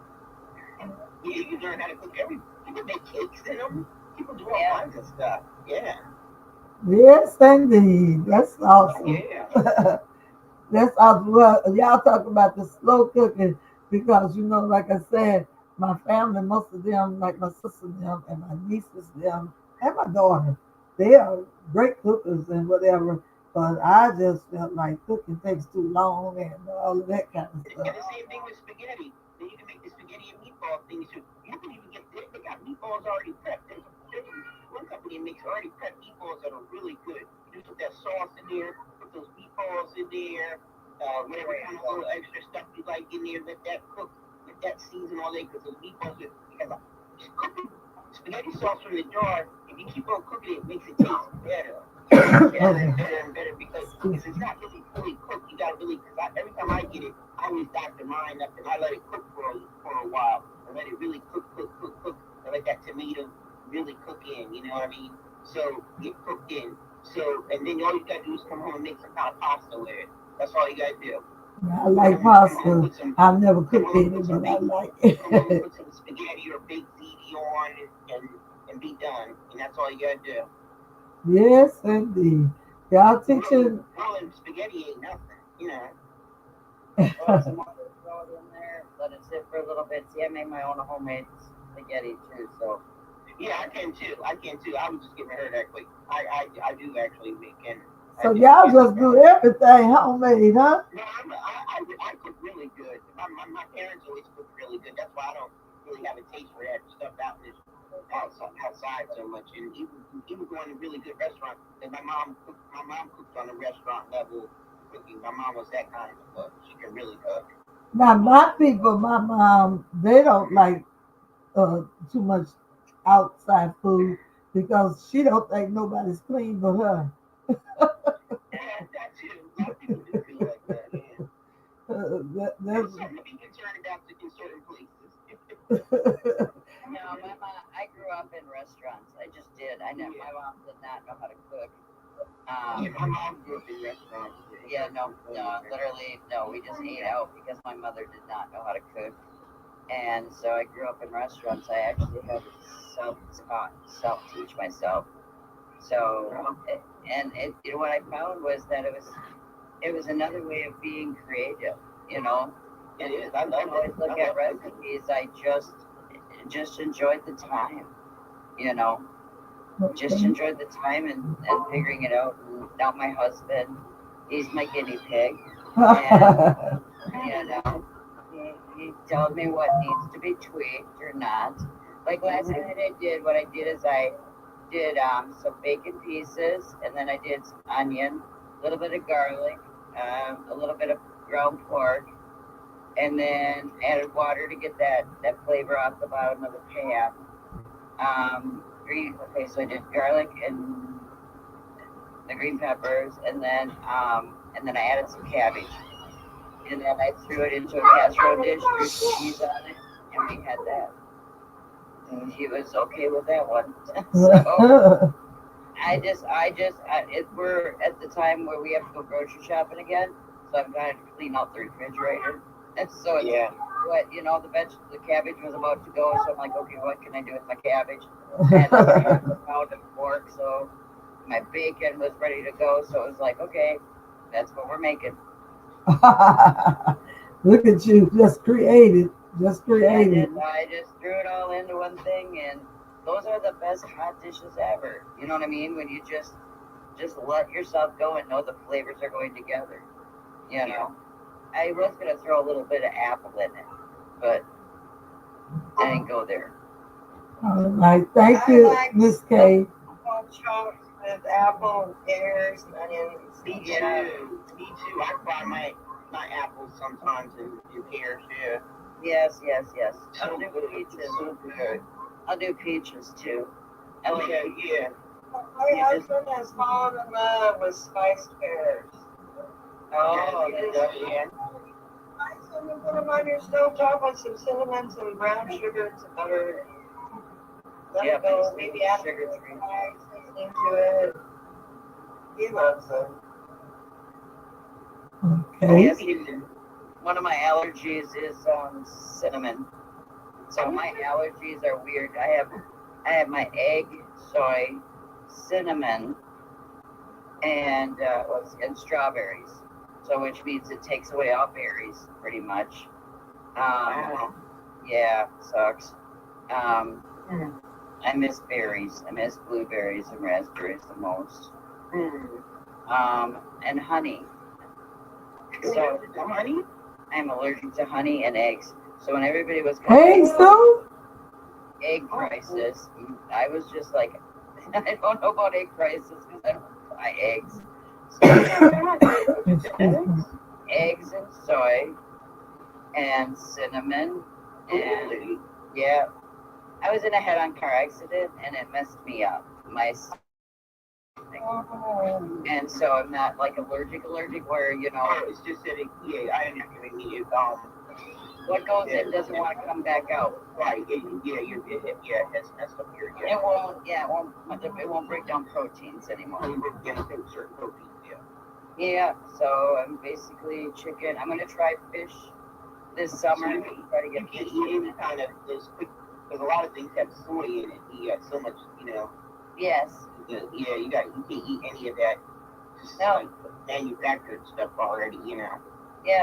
Yeah, you can learn how to cook people make cakes in them. People do all kinds of stuff. Yeah. Yes, indeed. That's awesome. Yeah. That's awesome. Well, y'all talk about the slow cooking because, like I said, my family, most of them, like my sister them and my nieces them and my daughter, they are great cookers and whatever. But I just felt like cooking takes too long and all of that kind of And stuff. the same thing with spaghetti. Then you can make the spaghetti and meatball things too. You can even they got meatballs already prepped. There's one company that makes already prepped meatballs that are really good. You just put that sauce in there, put those meatballs in there, whatever kind of little extra stuff you like in there, let that cook, let that season all day because those meatballs because just cooking spaghetti sauce from the jar, if you keep on cooking it, makes it taste better. Better and better because it's not really fully cooked. You gotta really, because every time I get it, I always doctor mine up and I let it cook for a while. I let it really cook. I let that tomato really cook in, you know what I mean? So get cooked in. So, and then all you gotta do is come home and make some kind of pasta with it. That's all you gotta do. I like pasta. I've never cooked it, but I like it. Come home and put some spaghetti or baked ziti on and be done. And that's all you gotta do. Yes, indeed. Y'all teaching. Rolling spaghetti ain't nothing, you know. Throw some water, throw it in there, let it sit for a little bit. See, I made my own homemade spaghetti too, so. Yeah, I can too. I was just getting rid of that quick. I do actually make and. So y'all just do everything homemade, huh? No, I cook really good. My parents always cook really good. That's why I don't really have a taste for that stuff outside so much. And even going to really good restaurants. And my mom cooked on a restaurant level cooking. My mom was that kind of cook. She can really cook. Now my people, my mom, they don't like too much outside food because she don't think nobody's clean but her. That too. A lot of people do feel like that, man. There's something to be concerned about in certain places. No, I grew up in restaurants. I just did. My mom did not know how to cook. My mom grew up in restaurants. Yeah, no, literally, no. We just ate out because my mother did not know how to cook. And so I grew up in restaurants. I actually had to self-teach myself. So, what I found was that it was another way of being creative, It is. I love always it. look at recipes. I just enjoyed the time, just enjoyed the time and figuring it out. And now my husband, he's my guinea pig. And, He tells me what needs to be tweaked or not. Like last night, what I did is I did some bacon pieces, and then I did some onion, a little bit of garlic, a little bit of ground pork, and then added water to get that flavor off the bottom of the pan. So I did garlic and the green peppers, and then I added some cabbage, and then I threw it into a casserole dish, threw some cheese on it, and we had that. And he was okay with that one. So we're at the time where we have to go grocery shopping again, so I'm trying to clean out the refrigerator. And so the cabbage was about to go, so I'm like, okay, what can I do with my cabbage? And I found a fork, so my bacon was ready to go, so it was like, okay, that's what we're making. Look at you, just created. I just threw it all into one thing, and those are the best hot dishes ever. You know what I mean? When you just let yourself go and know the flavors are going together. You know, I was gonna throw a little bit of apple in it, but I didn't go there. All right, thank you, Miss K. Chunks with apple and pears and onions. Me too. I fry my apples sometimes in pears, yeah. Yes. I'll do Good. peaches. So good. I'll do peaches too. I like Yeah. My husband has fallen in love with spiced pears. Oh, Yeah. You put them on your stove top with some cinnamon, some brown sugar, some butter. Let it go. Maybe add sugar free. seasoning to it. He loves them. Okay. Yes, one of my allergies is cinnamon. So my allergies are weird. I have my egg, soy, cinnamon, and strawberries. So which means it takes away all berries pretty much. Yeah, sucks. I miss berries. I miss blueberries and raspberries the most. And honey. So honey? I'm allergic to honey and eggs. So when everybody was Eggs too? egg prices, I was just like, I don't know about egg prices because I don't buy eggs. So, eggs and soy and cinnamon and yeah. I was in a head-on car accident and it messed me up. And so I'm not like allergic where It's just that I understand you. what goes in doesn't want to come back out. Right. It has stuff here. It won't break down proteins anymore. Certain proteins, Yeah, so I'm basically chicken. I'm gonna try fish this summer. Try to You get can't fish. eat any kind of this quick, because a lot of things have soy in it. You got so much, Yes. you can't eat any of that. No. Like manufactured stuff already, Yeah,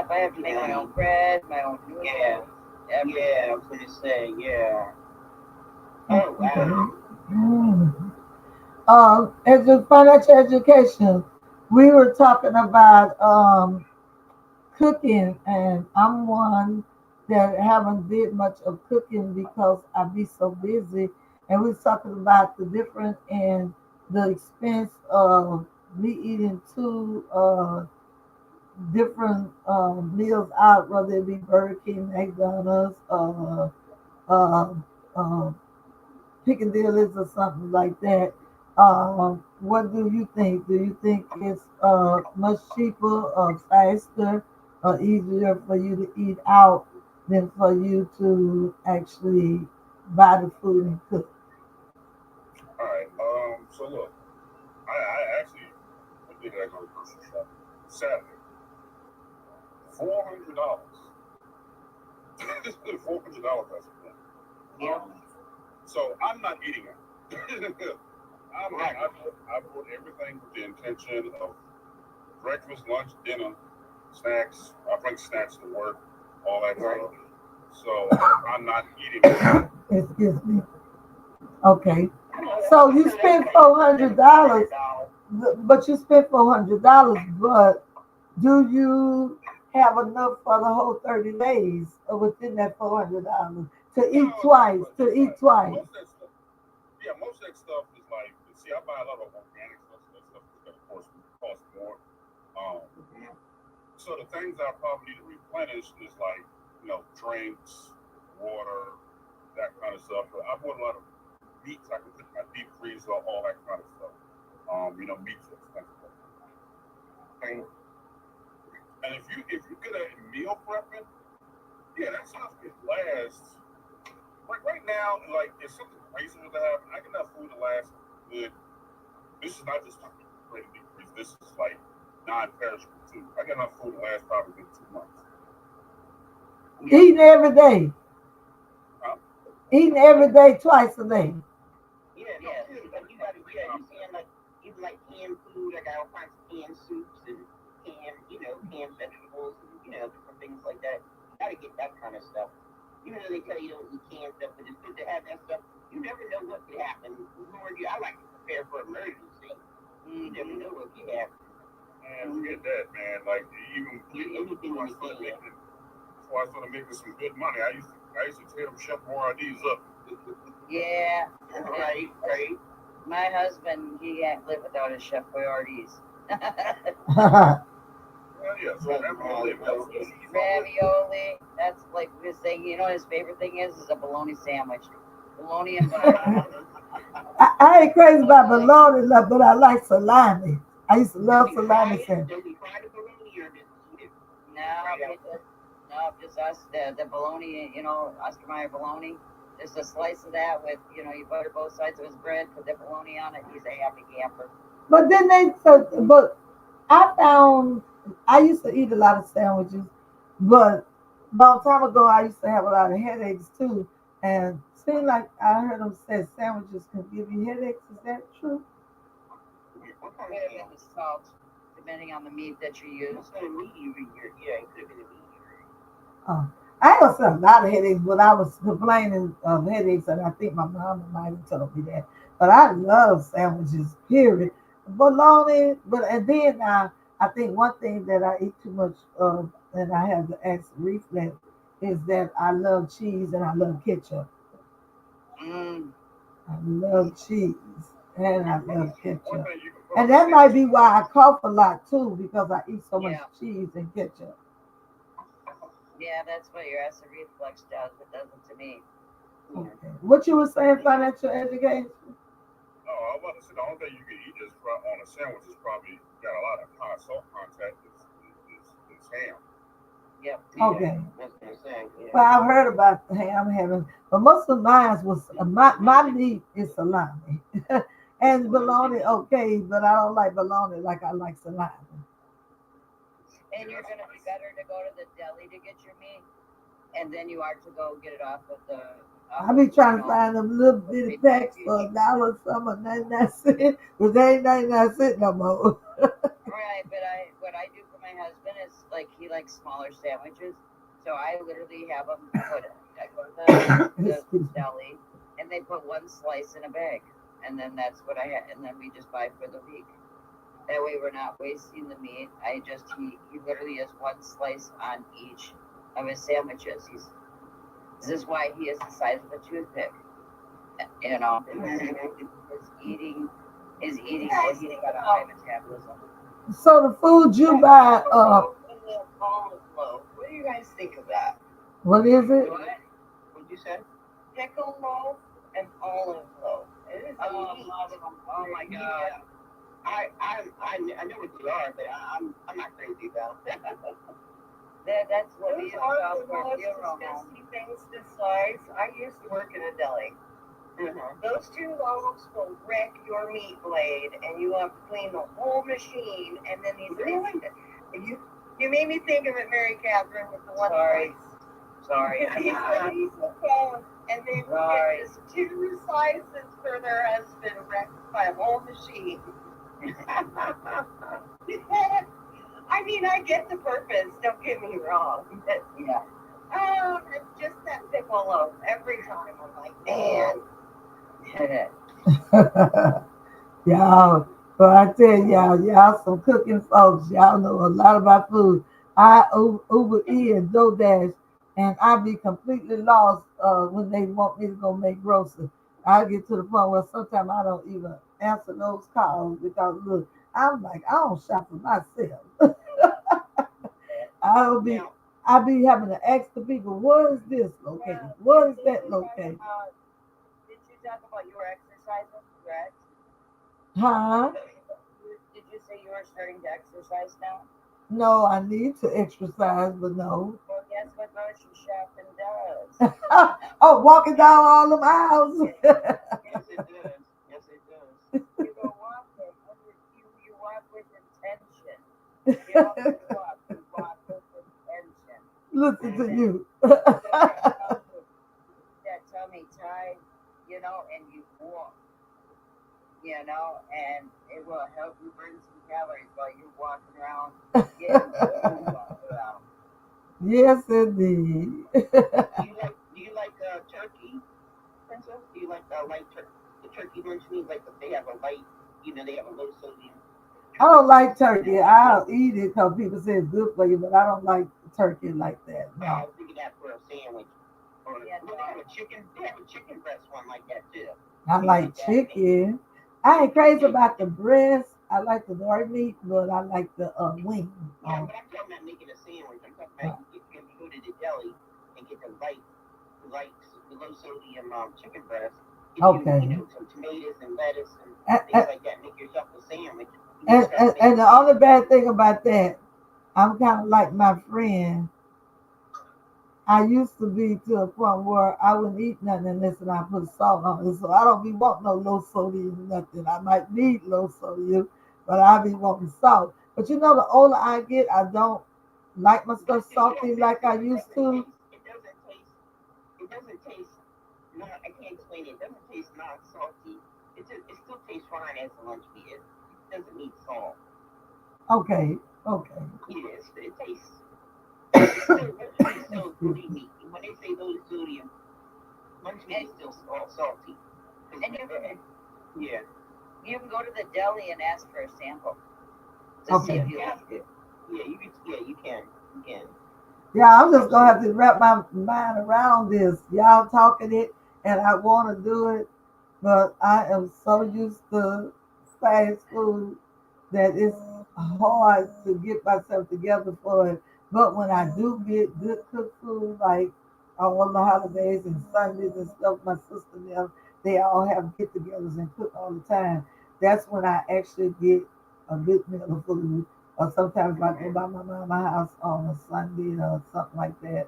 if I have to make my own bread, my own noodles. Yeah. everything. Yeah, I was gonna say, yeah. Oh wow. As a financial education, we were talking about cooking, and I'm one that haven't did much of cooking because I be so busy. And we was talking about the difference in the expense of me eating two different meals out, whether it be Burger King, McDonald's, uh, uh, Piccadilly's or something like that. What do you think? Do you think it's much cheaper or faster or easier for you to eat out than for you to actually buy the food and cook? All right. So look, I actually when did I go to grocery shop? Saturday. $400. $400 I spent. Yeah. So I'm not eating it. I bought everything with the intention of breakfast, lunch, dinner, snacks. I bring snacks to work, all that stuff. So I'm not eating it. Excuse me. Okay. So you spent $400, but you spent $400. But do you have enough for the whole 30 days within that $400 to eat No, twice, but to it's eat like twice. most of that stuff. Yeah, most of that stuff is like. See, I buy a lot of organic stuff. So that stuff is gonna, of course, cost more. Um, so the things I probably need to replenish is like, drinks, water, that kind of stuff. But I bought a lot of meats. I can put in my deep freezer, all that kind of stuff. Meat's expensive. And, and if you good at meal prepping, yeah, that stuff can last. Right now, like if something crazy was to happen, I can have food to last good. This is not just ready deep freeze. This is like non-perishable too. I got enough food to last probably good 2 months. Eating every day. Huh? Eating every day, twice a day. Yeah, but you gotta, you saying like, even like canned food, I got all kinds of canned soups and canned vegetables and, different things like that. You gotta get that kind of stuff. Even though they tell you don't eat canned stuff, but it's good to have that stuff. You never know what could happen. I like to prepare for emergency. You never know what could happen. Man, forget that, man. Like even Anything before I started making some good money, I used to tear them Chef Boyardee's up. Yeah. Right. My husband, he can't live without his Chef Boyardee's. Well, yeah, so ravioli. Ravioli, that's like his thing. His favorite thing is a bologna sandwich. Bologna and butter. I ain't crazy about bologna, but I like salami. I used to love salami sandwich. Don't we fry the bologna or just eat it? No, just us, the bologna, Oscar Mayer bologna. Just a slice of that with, you butter both sides of his bread, put the bologna on it. He's a happy camper. But then but I found I used to eat a lot of sandwiches, but a long time ago I used to have a lot of headaches too. And seemed like I heard them say sandwiches can give you headaches. Is that true? What kind Could have of been the salt, depending on the meat that you use. What kind of meat you eat? Yeah, it could have been a meat. Oh, I also have a lot of headaches, but I was complaining of headaches, and I think my mom might have told me that. But I love sandwiches, period. Bologna, and then I think one thing that I eat too much of, and I have the acid reflux, is that I love cheese and I love ketchup. Mm. I love cheese and I love ketchup. You And that might be why I cough a lot too, because I eat so much Yeah. cheese and ketchup. Yeah, that's what your acid reflux does. It doesn't to me. Okay. What you were saying, financial education? No, I was about to say the only thing you can eat just on a sandwich is probably got a lot of high salt content is ham. Yep. Okay. That's what I'm saying. Yeah. Well, I've heard about the ham having, but most of mine was my meat is salami and bologna. Okay, but I don't like bologna like I like salami. And you're going to be better to go to the deli to get your meat, and then you are to go get it off of the. I be trying to find them little bitty packs for $1 some or 99 cents, but they ain't 99 cents no more. Right, but what I do for my husband is like he likes smaller sandwiches, so I literally have him I go to the deli, and they put one slice in a bag, and then that's what I had, and then we just buy for the week. That way we're not wasting the meat. He literally has one slice on each of his sandwiches. This is why he is the size of a toothpick. His eating will he's got a high metabolism. So the food you buy, Olive loaf. What do you guys think of that? what is it? What'd you say? Pickle loaf and olive loaf. It is Oh my God. I know what they are, but I'm not crazy about. That's what we Those use are off the our most funeral home. disgusting things besides. I used to work in a deli. Those two loaves will wreck your meat blade, and you have to clean the whole machine. And then you made me think of it, Mary Catherine, with the one. Sorry. And then you get just 2 slices for their husband wrecked by a whole machine. I mean, I get the purpose. Don't get me wrong. But, Yeah. it's just that pickle loaf every time. I'm like, man. Y'all, but I tell y'all some cooking folks, y'all know a lot about food. I Uber E and DoorDash, and I be completely lost when they want me to go make groceries. I get to the point where sometimes I don't even answer those calls because look, I'm like, I don't shop for myself. I'll be Now, I be having to ask the people, where is this located? Where is that located? Did you talk about your exercising, correct? Huh? Did you say you were starting to exercise now? No, I need to exercise, but no. Well, guess what grocery shopping does? Oh, walking down all the miles. yes, it does. Yes, it does. You don't walk it. You walk with intention. You don't just walk. You walk with intention. Listen to you. That tummy tight, and you walk, and it will help you burn some calories while you're walking around getting food off around. Yes, indeed. Do you like turkey, Princess? Do you like light the turkey luncheon? Like they have a light, they have a low sodium I don't turkey. like turkey. I'll eat it because people say it's good for you, but I don't like turkey like that. I No. was thinking that for a sandwich. Or Yeah, well, they have a chicken breast one like that too. I Do you like like that? chicken. I ain't crazy Yeah, about the breast. I like the dark meat, but I like the wing. yeah, but I'm talking about making a sandwich. I'm talking Uh, about you go to the deli and get the low sodium chicken breast. Get okay. some tomatoes and lettuce and And, things like that. Make yourself a sandwich. You can and, start and, making and the it. only bad thing about that, I'm kind of like my friend. I used to be to a point where I wouldn't eat nothing unless I put salt on it. So I don't be wanting no low sodium nothing. I might need low sodium, but I be wanting salt. But the older I get, I don't like my stuff salty like I It used doesn't to. taste. It doesn't taste. No, I can't explain it. It doesn't taste not salty. It still tastes fine as a lunch meat. It doesn't need salt. Okay, okay. It tastes. It's still Excuse booty me. meat. When they say low sodium, lunch meat And, is still all salty. 'Cause, and yeah, you can go to the deli and ask for a sample to see Okay. if you like it. yeah, you can. Yeah, you can. You can. Yeah, I'm just gonna have Absolutely. to wrap my mind around this. Y'all talking it, and I want to do it, but I am so used to fast food that it's hard to get myself together for it. But when I do get good cooked food, like on the holidays and Sundays and stuff, my sister and them, they all have get-togethers and cook all the time. That's when I actually get a good meal of food. Or sometimes I go by my mama's house on a Sunday or something like that,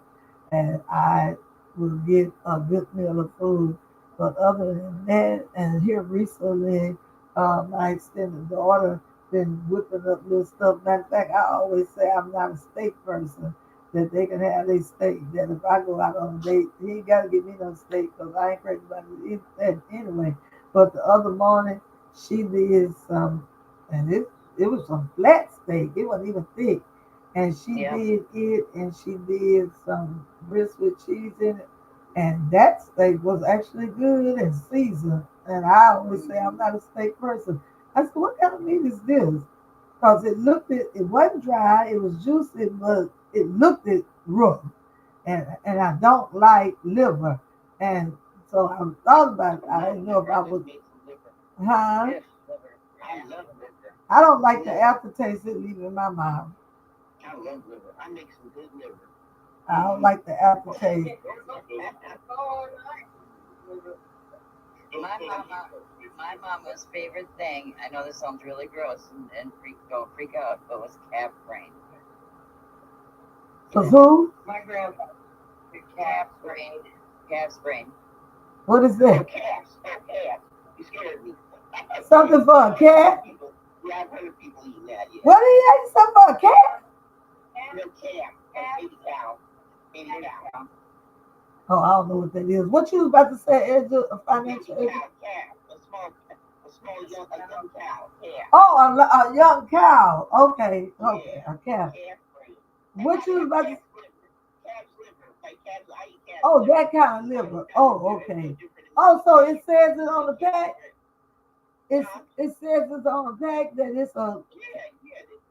and I will get a good meal of food. But other than that, and here recently, my extended daughter been whipping up little stuff. Matter of fact, I always say I'm not a steak person. That they can have their steak. That if I go out on a date, he ain't got to give me no steak because I ain't crazy about to eat that anyway. But the other morning, she did some, and it was some flat steak. It wasn't even thick. And she Yeah. did it, and she did some grits with cheese in it. And that steak was actually good and seasoned. And I always say I'm not a steak person. I said, what kind of meat is this? Because it wasn't dry, it was juicy, but it looked it rough. And I don't like liver. And so I thought about it. I I love didn't know if liver. I I just would, made some liver. huh? Yes, liver. I Yeah. love liver. I don't like the Liver. aftertaste it leaving my mouth. I love liver. I make some good liver. I don't Mm-hmm. like the aftertaste. My mama, my mama's favorite thing. I know this sounds really gross, and don't freak out, but was calf brain. For who? My grandpa. Calf brain. Calf's brain. What is Oh, that? calves. Oh, calves. You scared me. Something for a I've heard cat? people. Yeah, I've heard people eating that. Yeah. What are you eating? Something for a cat? No calf. Baby cow. Baby cow. Oh, I don't know what that is. What you was about to say, a Baby financial education? calf. A small young cow. Calf. Oh, a young cow. Okay, okay, Yeah. a cow. Calf brain. What you was about to? Calf's liver. Like calf, I eat calf's Oh, liver. that kind of liver. Oh, It's no okay. different than Oh, so it beef. says it on the pack. Huh? It says it's on the pack that it's a. Yeah.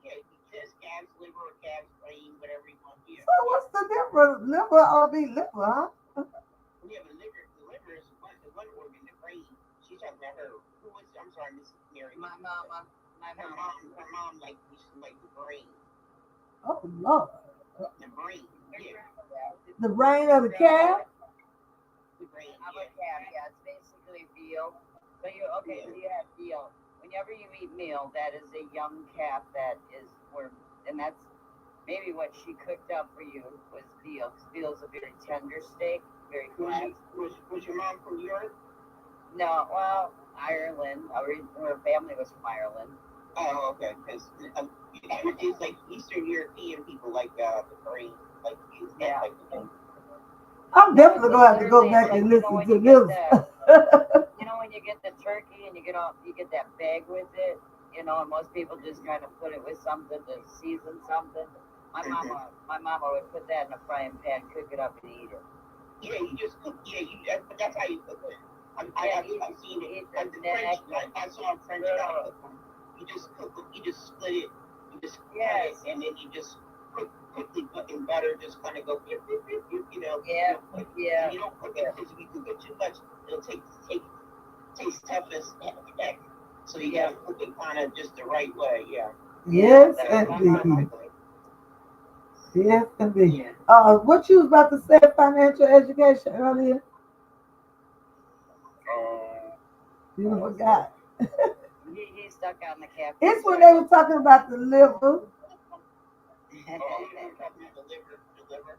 It says calf's liver or calf's brain brain, whatever you want. Yeah. So what's the difference? Liver or be liver, huh? Yeah, but the liver is one organ. The brain. She's talking about her. Who was? I'm sorry, Mrs. Mary. My mama. Her mom like used to like the brain. Oh Lord. The brain. Yeah. The brain of the calf? The brain. I'm a Yeah. calf, yeah. It's basically veal. So so you have veal. Whenever you eat meal, that is a young calf that is and that's maybe what she cooked up for you was veal. Because veal is a very tender steak, very flat. Was your mom from Europe? No, well, Ireland. Her family was from Ireland. Oh, okay. Because it's like Eastern European people like the brain, like you. Yeah. Like the thing. I'm definitely going to have to go back and listen to this. When you get the turkey and you get that bag with it, and most people just kind of put it with something to season something. My mama would put that in a frying pan, cook it up, and eat it. Yeah, you just cook. Yeah, that's how you cook it. I've seen it. I saw a French guy cook them. You just cook it. You just split it. You just cut it, and then you just quickly put in butter. Just kind of go, Yeah. Yeah. You don't cook it because if you cook it too much, it'll taste toughness back. So you gotta cook it kind of just the right way. Yeah. Yes, indeed. Yes, indeed. What you was about to say, financial education earlier? You forgot. He's stuck on the calf. It's when they were talking about the liver. The liver.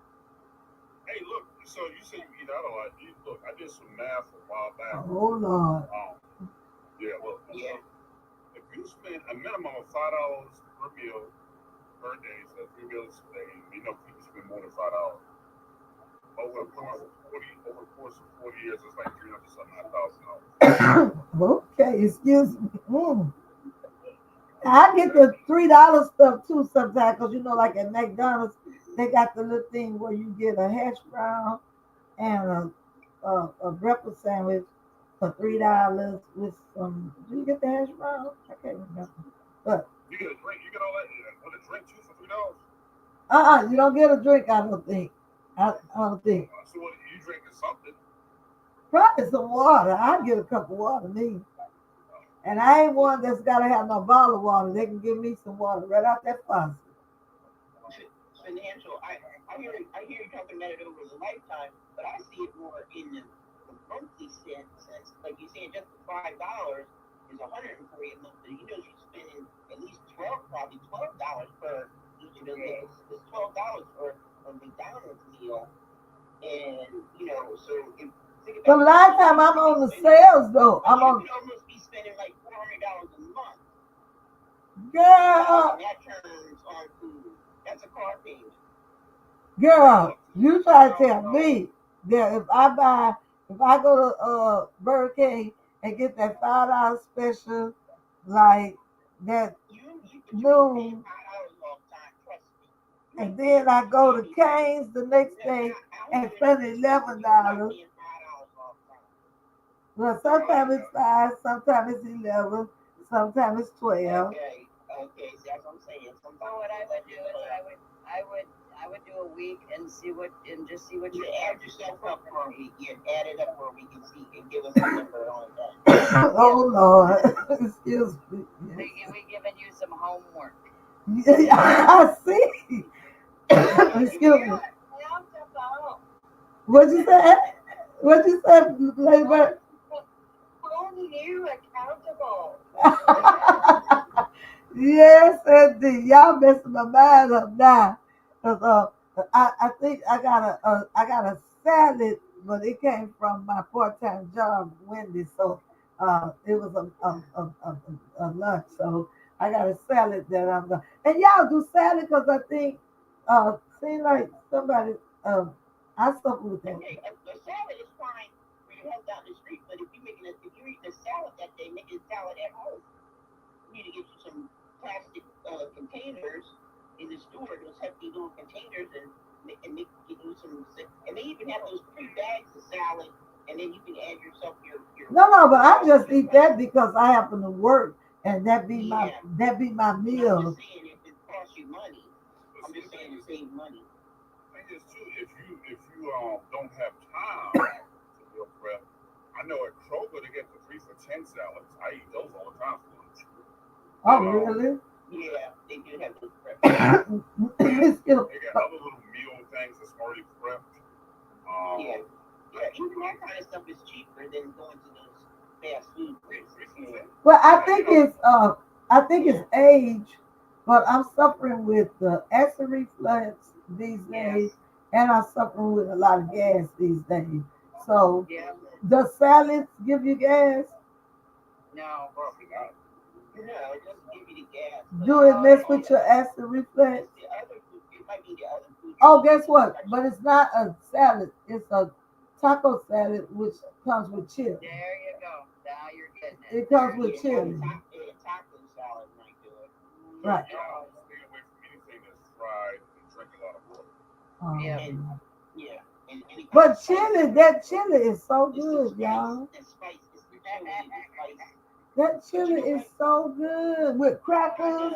Hey, look. So you say you eat out a lot. Look, I did some math a while back. Oh Lord. Yeah. Look. So if you spend a minimum of $5 per meal per day, so 3 meals a day, people spend more than $5. Over the course of 40 years, it's like $300,000. Okay, excuse me. I get the $3 stuff too sometimes because like at McDonald's, they got the little thing where you get a hash brown and a breakfast sandwich for $3 with some. Do you get the hash brown? I can't remember. But you get a drink. You get all that with a drink too for $3. You don't get a drink. I don't think. I don't think. So what? You drinking something? Probably some water. I get a cup of water, me. And I ain't one that's gotta have no bottle of water. They can give me some water right out that faucet. Financial. I hear you talking about it over the lifetime, but I see it more in the monthly sense. Like you saying, just the $5 is $140 a month. You're spending at least probably $12 per each of those meals. It's $12 for a McDonald's meal, and so if. But a lot of time I'm on the sales though. You can almost be spending like $400 a month. Girl. That turns on food. That's a car payment. Girl, you try to tell me that if I go to Burger King and get that $5 special, like that noon, and then I go to Cane's the next day and spend $11. Well, sometimes it's 5, sometimes it's 11, sometimes it's 12. Okay, that's what I'm saying. So what I would do is I would do a week and just see what you add yourself up for a week. You add it up for a week and see and give us a number on that. Oh Lord, excuse me. We giving you some homework. I see. Excuse me. What you said? What you said, Labor? Holding you accountable. Yes, indeed. Y'all messing my mind up now. Cause I think I got a salad, but it came from my part-time job, Wendy. So it was a lunch. So I got a salad that I'm gonna. And y'all do salad because I think seems like somebody I suffer with that. Okay, the salad is fine when you head down the street, but if you're eating a salad that day, make a salad at home. You need to get you some plastic containers in the store, those hefty little containers, and get you some. And they even have those pre-bags of salad, and then you can add yourself your. No, but I just eat that because I happen to work, and that be my meal. I'm just saying, if it costs you money. is, I'm just saying to save money. thing is too, if you don't have time to meal prep, I know at Kroger they get the 3 for 10 salads. I eat those all the time for lunch. Oh, really? Yeah, they do have those prep. It's still, They got other little meal things that's already prepped. Yeah, even that kind of stuff is cheaper than going to those fast food places. Yeah. well, I think it's age, but I'm suffering with the acid reflux these days, and I'm suffering with a lot of gas these days. So, Yeah. does salads give you gas? No. Probably not. No, it doesn't give you the gas. Do it mess with your acid reflux? It's the other food. It might be the other food. Oh, guess what? But it's not a salad. It's a taco salad, which comes with chili. There you go. Now you're getting it. It comes with chili. Taco salad might do it. Right. Stay away from anything that's fried and drink a lot of water. Yeah. Yeah. And any But kind of chili, that chili is so it's the good, spice, y'all. the spice, it's the chili, the spice. That chili is so good with crackers.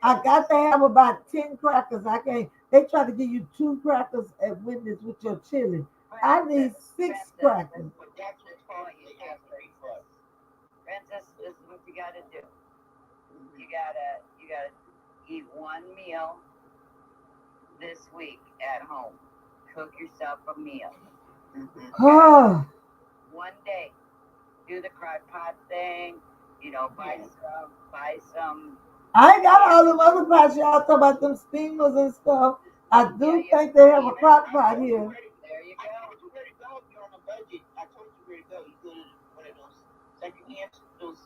I I got to have about 10 crackers. I can't. They try to give you 2 crackers at Wendy's with your chili. I need 6 crackers. But that's what's called the acid reflux. Princess, this is what you gotta do. You gotta eat one meal this week at home. Cook yourself a meal. Oh, One day. Do the crock pot thing. Buy some. I ain't got all them other pots y'all talk about them steamers and stuff. I do think they have a crock pot here. There you I go. told you where to go if you're on a budget. I told you where to go. You go to one of those secondhand, those,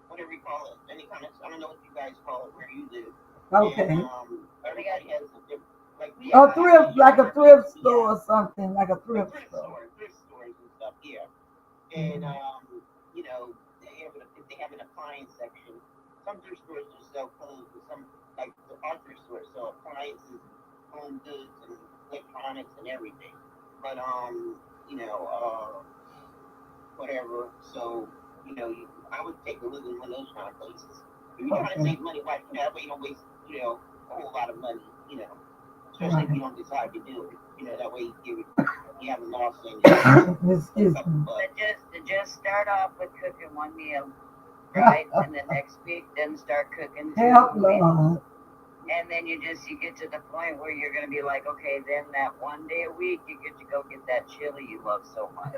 whatever you call it. Any kind of, I don't know what you guys call it where you live. Okay. And, everybody has a different, like A thrift store or something, like a thrift store. Thrift stores and stuff, yeah. And if they have an appliance section, some thrift stores just sell clothes, and some like our thrift stores sell appliances, home goods, and electronics and everything. But whatever. So I would take a look at one of those kind of places. If you're trying to save money, why that way you don't waste a whole lot of money. Especially if you don't decide to do it. That way you haven't lost any. Excuse me. Just start off with cooking one meal, right? And the next week, then start cooking 2 Help, meals. Lord. And then you get to the point where you're gonna be like, okay, then that one day a week you get to go get that chili you love so much.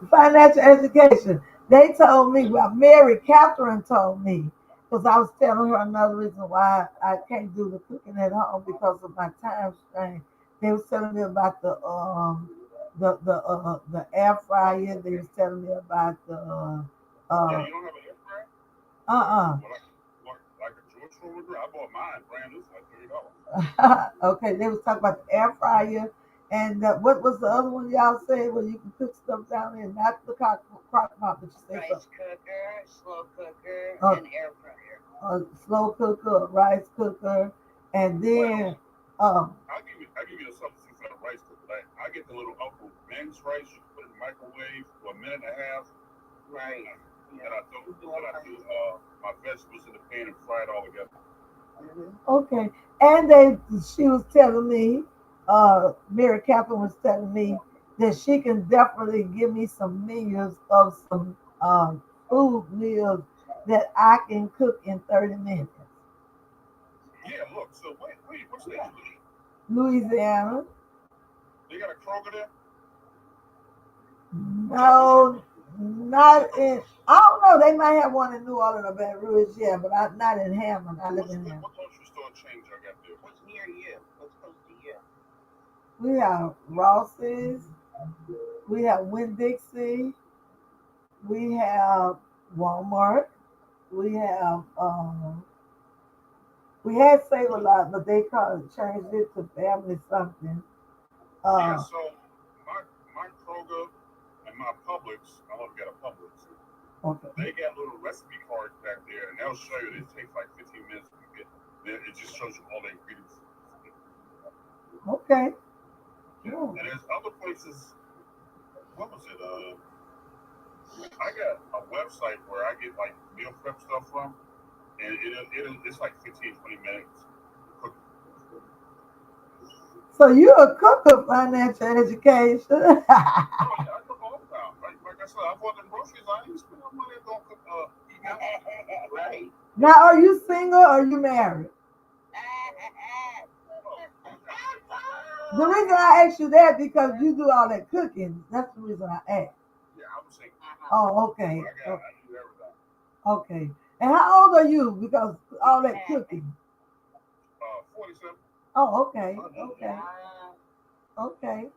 Financial education. They told me, well, Mary Catherine told me, because I was telling her another reason why I can't do the cooking at home because of my time strain. They was telling me about the air fryer. They was telling me about the You don't have an air fryer? Like a George Foreman? I bought mine brand new for like $30. Okay, they was talking about the air fryer. And what was the other one y'all said where you can cook stuff down there? Not the crock pot, but you say Rice cooker, slow cooker, and air fryer. A slow cooker, a rice cooker, and then I'll give you a substitute for the rice cooker. I get the little Uncle Ben's rice. You can put it in the microwave for a minute and a half. Right. And I do my vegetables in the pan and fry it all together. okay. And she was telling me, Mary Catherine was telling me that she can definitely give me some menus of some food meals that I can cook in 30 minutes. Yeah, look. So wait, what state you Louisiana. They got a Kroger there? No, not in. I don't know. They might have one in New Orleans or Baton Rouge, yeah, but not in Hammond. I live in Hammond. What grocery store chain y'all got there? What's near you? What's close to you? We have Ross's. We have Winn-Dixie. We have Walmart. We have we had Save a Lot, but they changed it to Family something. Yeah, so my Kroger and my Publix, I love to get a Publix. Okay. They got little recipe cards back there, and they'll show you. It takes like 15 minutes to get. It just shows you all the ingredients. Okay. Yeah. And there's other places. What was it? I got a website where I get like meal prep stuff from, and it's like 15, 20 minutes. So you a cook of financial education. Oh, yeah, I cook all the time. Like I said, I bought them groceries. I ain't spend no money on cook, eating out. Right. Now, are you single or are you married? The reason I asked you that because you do all that cooking. That's the reason I asked. Yeah, I was saying, Oh, okay. I do everything. Okay. And how old are you? Because all that cooking. 47. Oh, okay. Okay. Okay.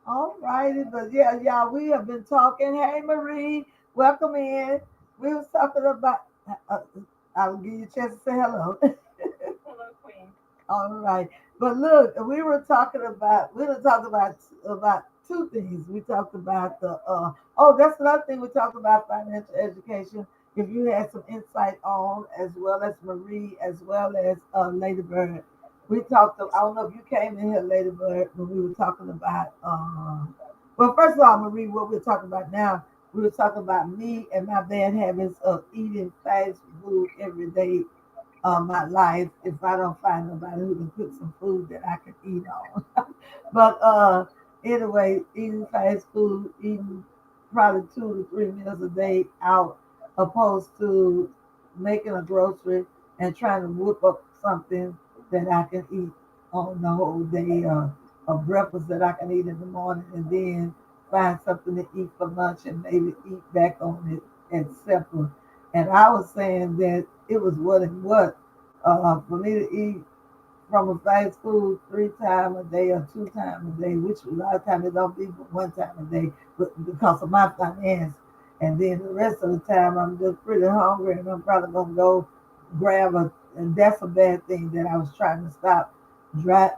All righty. But yeah, y'all, we have been talking. Hey, Marie, welcome in. We was talking about, uh, I'll give you a chance to say hello. Hello, Queen. All right. But look, we were talking about two things. We talked about the that's another thing we talked about financial education. If you had some insight on, as well as Marie, as well as Lady Bird. We talked I don't know if you came in here, Lady Bird, when we were talking about well, first of all, Marie, what we're talking about now, we were talking about me and my bad habits of eating fast food every day my life if I don't find nobody who can cook some food that I can eat on. But anyway, eating fast food, eating probably 2 to 3 meals a day out, opposed to making a grocery and trying to whip up something that I can eat on the whole day, a breakfast that I can eat in the morning, and then find something to eat for lunch and maybe eat back on it at supper. And I was saying that it was what and what for me to eat from a fast food 3 times a day or 2 times a day, which a lot of times it don't be but 1 time a day, but because of my finance. And then the rest of the time I'm just pretty hungry and I'm probably gonna go grab and that's a bad thing that I was trying to stop dry,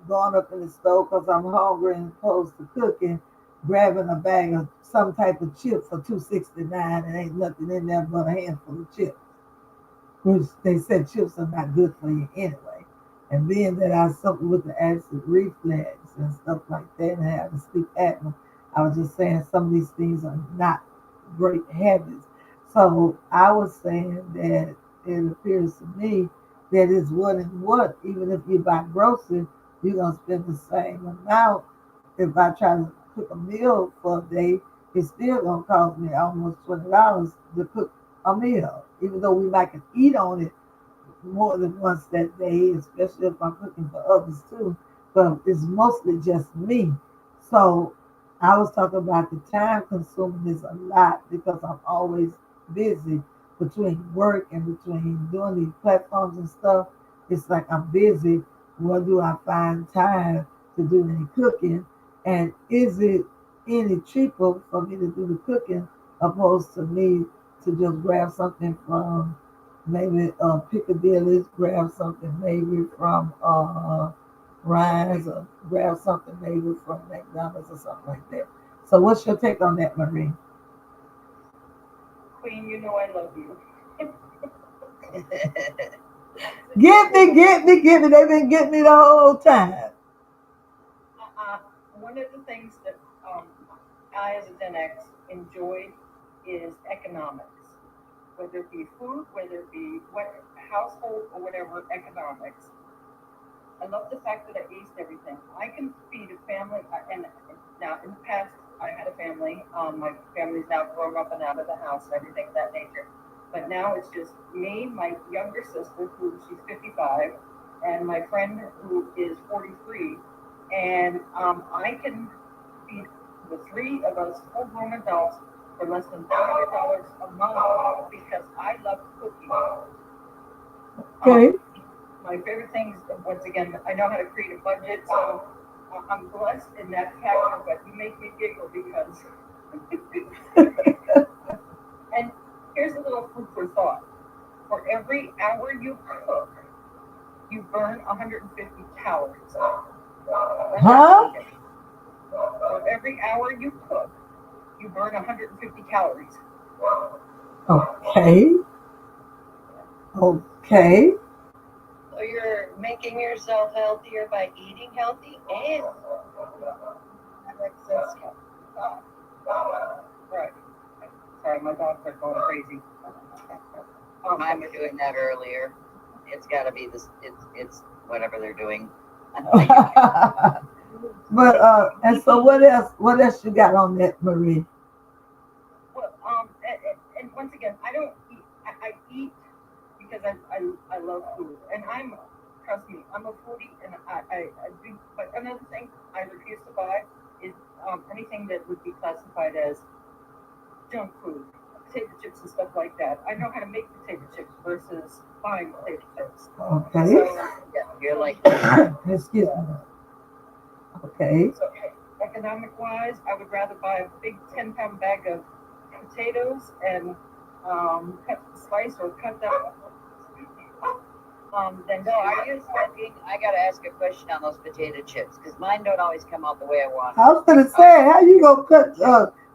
going up in the stove because I'm hungry and opposed to cooking, grabbing a bag of some type of chips for 2.69 and ain't nothing in there but a handful of chips, which they said chips are not good for you anyway. And being that I suffer with the acid reflux and stuff like that and have a sleep apnea, I was just saying some of these things are not great habits. So I was saying that it appears to me that it's what and what, even if you buy groceries, you're gonna spend the same amount. If I try to cook a meal for a day, it's still gonna cost me almost $20 to cook a meal, even though we might can eat on it more than once that day, especially if I'm cooking for others too. But it's mostly just me. So I was talking about the time consuming is a lot because I'm always busy between work and between doing these platforms and stuff. It's like I'm busy. Where do I find time to do any cooking? And is it any cheaper for me to do the cooking opposed to me to just grab something from maybe Piccadilly's, grab something maybe from Ryan's, or grab something maybe from McDonald's or something like that. So what's your take on that, Marie? Queen, you know I love you. Get me. They've been getting me the whole time. Uh, One of the things that I, as a Gen X, enjoyed is economics, whether it be food, whether it be what household or whatever economics. I love the fact that I aced everything. I can feed a family, and now in the past I had a family. My family's now grown up and out of the house and everything of that nature. But now it's just me, my younger sister, who she's 55, and my friend who is 43, and I can feed the three of us full-grown adults for less than $500 a month because I love cooking. Okay. My favorite thing is, once again, I know how to create a budget, so I'm blessed in that factor, but you make me giggle because. And here's a little food for thought. For every hour you cook, you burn 150 calories. Huh? For every hour you cook, you burn 150 calories. Okay. Okay. So you're making yourself healthier by eating healthy and excess. Right. Sorry, my dogs are going crazy. I was doing that earlier. It's got to be this. It's whatever they're doing. But and so what else? What else you got on that, Marie? Well, and once again, I don't eat. I eat because I love food, and trust me, I'm a foodie, and I do. But another thing I refuse to buy is anything that would be classified as junk food, potato chips and stuff like that. I know how to make potato chips versus buying potato chips. Okay. So yeah, You're like, Excuse me. Okay. so economic wise, I would rather buy a big 10-pound bag of potatoes and slice or cut them. Then so are you smoking? I gotta ask a question on those potato chips because mine don't always come out the way I want. I was gonna say, how you gonna cut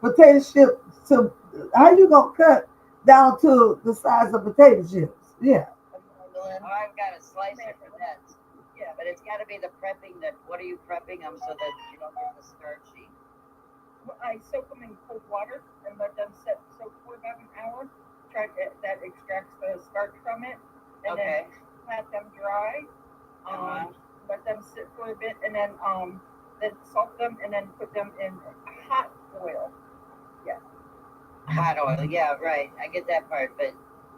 potato chips to? How you gonna cut down to the size of potato chips? Yeah. I've got a slicer for that. Yeah, but it's got to be the prepping. That what are you prepping them so that you don't get the starchy? I soak them in cold water and let them soak for about an hour. That extracts the starch from it, and Okay. then let them dry. Let them sit for a bit, and then salt them, and then put them in hot oil. Yeah. Hot oil. Yeah, right. I get that part, but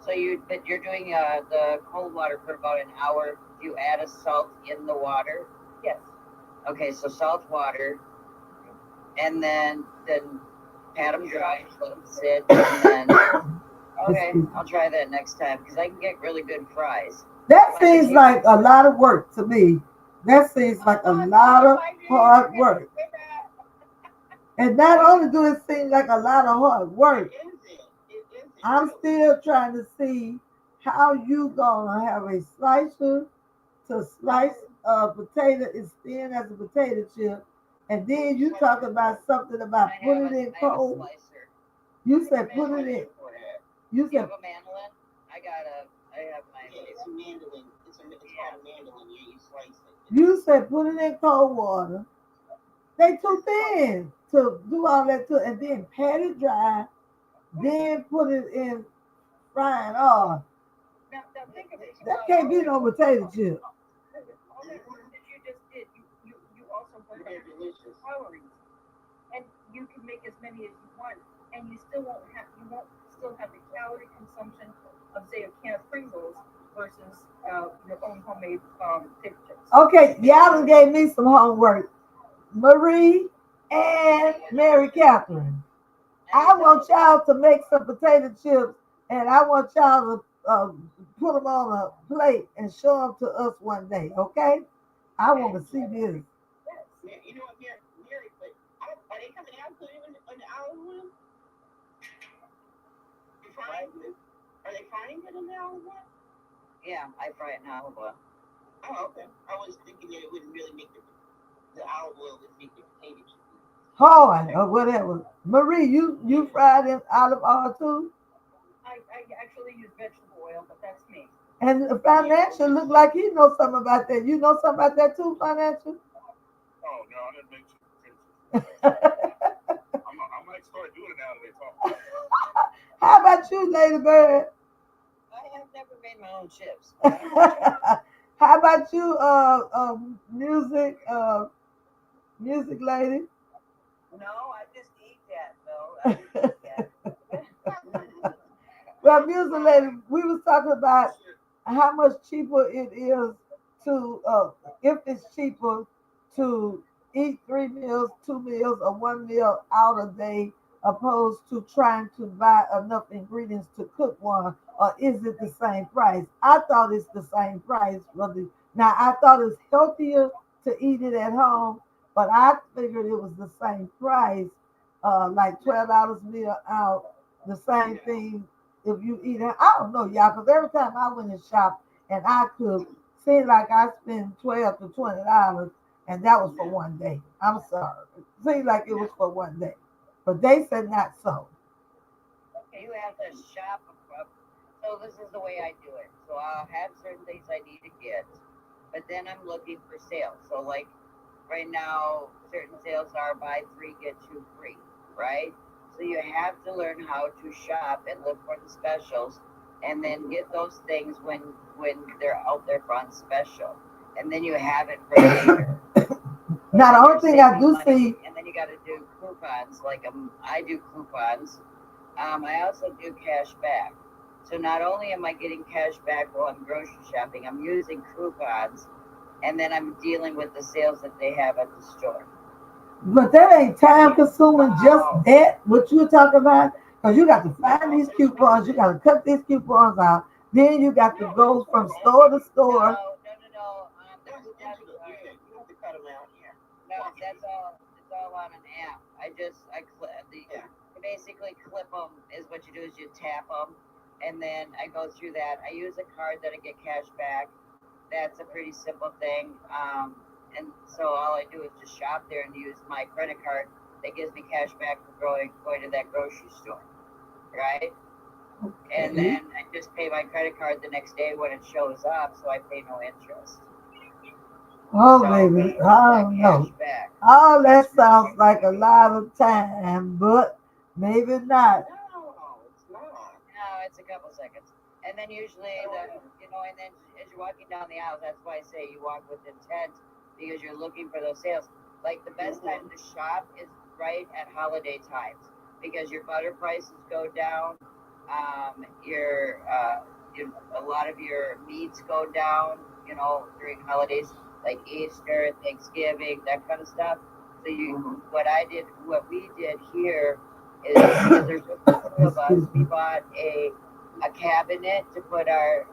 but you're doing the cold water for about an hour. Do you add a salt in the water? Yes. Okay, so salt water, and then pat them dry, let them sit, and then okay, I'll try that next time because I can get really good fries. That seems like a lot of work to me. That seems like a lot of hard work. And not only do it seem like a lot of hard work, I'm still trying to see how you gonna have a slicer to slice a potato as thin as a potato chip, and then you talk about something about putting it in cold. Slicer. You said put it in. You You said have a mandolin? I have my. It's a mandolin. It's called a mandolin. Yeah, you slice it. you said put it in cold water. They too thin to do all that to, and then pat it dry, then put it in frying oil. Now think of it. That can't be no potato chip. All that work that you just did, you also work on delicious calories, and you can make as many as you want, and you won't still have the calorie consumption of say a can of Pringles versus your own homemade potato chips. Okay, y'all done gave me some homework. Marie and Mary Catherine. I want y'all to make some potato chips, and I want y'all to put them on a plate and show them to us one day, okay? I want to see this. Yeah, you know what, Mary, but are they coming out to you in the olive oil? Are they frying it in the olive oil? Yeah, I fry it in olive oil. Oh, okay. I was thinking that it wouldn't really make the olive oil would make the potato chips. Hard or whatever. Marie, you fried in olive oil too? I actually use vegetable oil, but that's me. And Financial look like he knows something about that. You know something about that too, Financial? Oh no, I didn't make chicken. I might start doing it now that they talk. How about you, Lady Bird? I have never made my own chips. How about you, music lady? No, I just eat that though. I just eat that. Well, music lady, we was talking about how much cheaper it is to, if it's cheaper to eat 3 meals, 2 meals, or 1 meal out a day, opposed to trying to buy enough ingredients to cook one, or is it the same price? I thought it's the same price, brother. Now I thought it's healthier to eat it at home, but I figured it was the same price, like $12 meal out, the same thing if you eat it. I don't know, y'all, because every time I went and shopped and I cooked, seemed like I spent $12 to $20, and that was for one day. I'm sorry. It seemed like it was for one day. But they said not so. Okay, you have to shop. So this is the way I do it. So I'll have certain things I need to get, but then I'm looking for sales. So like right now, certain sales are buy three get two free, right? So you have to learn how to shop and look for the specials, and then get those things when they're out there for on special. and then you have it for later. Now, the And only you're thing I saving do money, see, and then you got to do coupons. Like I do coupons. I also do cash back. So not only am I getting cash back while I'm grocery shopping, I'm using coupons, and then I'm dealing with the sales that they have at the store. but that ain't time consuming just that, what you were talking about. Because you got to find these coupons, you got to cut these coupons out. Then you got to go from store to store. No. The That's coupons digital. are, You have to cut them out. Yeah. no, that's all. It's all on an app. Yeah. You basically clip them. Is what you do is you tap them, and then I go through that. I use a card that I get cash back. That's a pretty simple thing. And so all I do is just shop there and use my credit card that gives me cash back for going to that grocery store, right? And then I just pay my credit card the next day when it shows up, so I pay no interest. Oh, So baby, it's I that don't know. cash back. Oh, that sounds like a lot of time, but maybe not. No, it's not. No, it's a couple seconds. And then usually and then as you're walking down the aisles, that's why I say you walk with intent because you're looking for those sales. Like the best time to shop is right at holiday times because your butter prices go down. A lot of your meats go down, during holidays like Easter, Thanksgiving, that kind of stuff. So what we did here is because there's just the two of us, we bought a cabinet to put our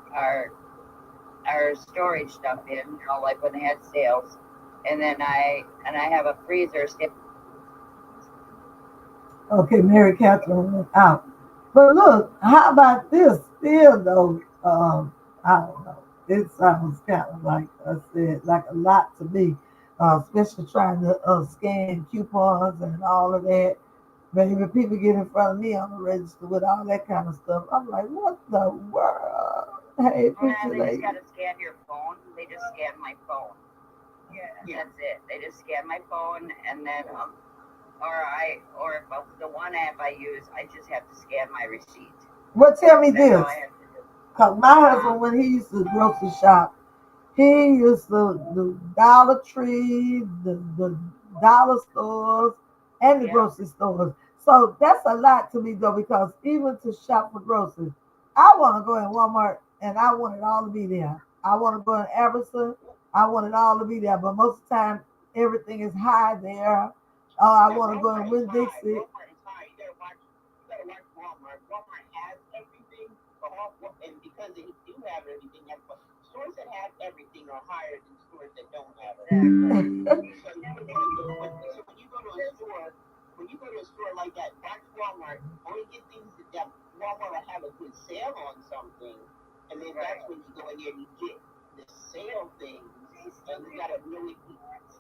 storage stuff in, like when they had sales. And then I have a freezer. Okay, Mary Catherine went out. But look, how about this? Still though, I don't know. It sounds kind of like I said, like a lot to me, especially trying to scan coupons and all of that. But even people get in front of me on the register with all that kind of stuff, I'm like, what the world? Hey, They picture just lady. gotta scan your phone. They just scan my phone. Yeah, that's it. They just scan my phone, and then or if the one app I use, I just have to scan my receipt. Well, tell me That's this. all I have to do. Cause my husband, when he used to grocery shop, he used to the Dollar Tree, the dollar stores, and the Yeah. grocery stores. So that's a lot to me though, because even to shop for groceries, I want to go in Walmart and I want it all to be there. I want to go in Everson, I want it all to be there. But most of the time, everything is high there. Oh, I want to go in Winn Dixie. Walmart is high. You gotta watch Walmart. Walmart has everything, and because they do have everything, stores that have everything are higher than stores that don't have it. So when you go to a store like that, watch Walmart. Only get things that Walmart will have a good sale on something, and then that's when you go in there and you get the sale things, and you gotta really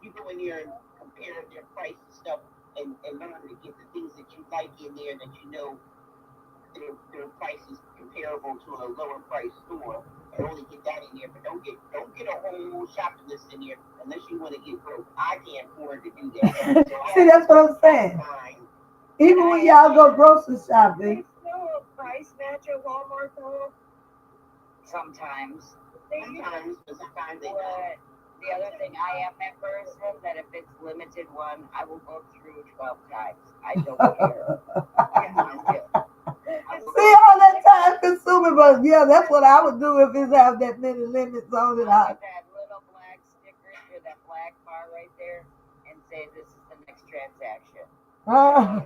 you go in there and compare their price and stuff, and learn to get the things that you like in there that their price is comparable to a lower price store, and only get that in there. But don't get a whole shopping list in there unless you want to get broke. I can't afford to do that. So See, that's what I'm saying. Even when y'all go grocery shopping, still a price match at Walmart though. Sometimes. Sometimes they don't. But the other thing, I am that person that if it's limited one, I will go through 12 times. I don't care. see all that time consuming, but yeah, that's what I would do if it's have that many limits on it. I put that little black sticker or that black bar right there and say this is the next transaction. My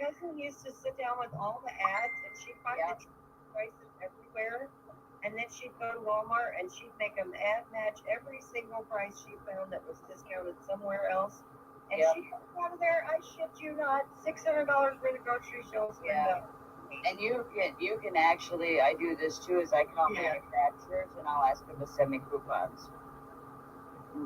cousin used to sit down with all the ads and she'd find the prices everywhere. And then she'd go to Walmart and she'd make them ad match every single price she found that was discounted somewhere else. And she got out of there, I shit you not, $600 worth of grocery shows. Yeah. And you can actually, I do this too, is I call manufacturers and I'll ask them to send me coupons.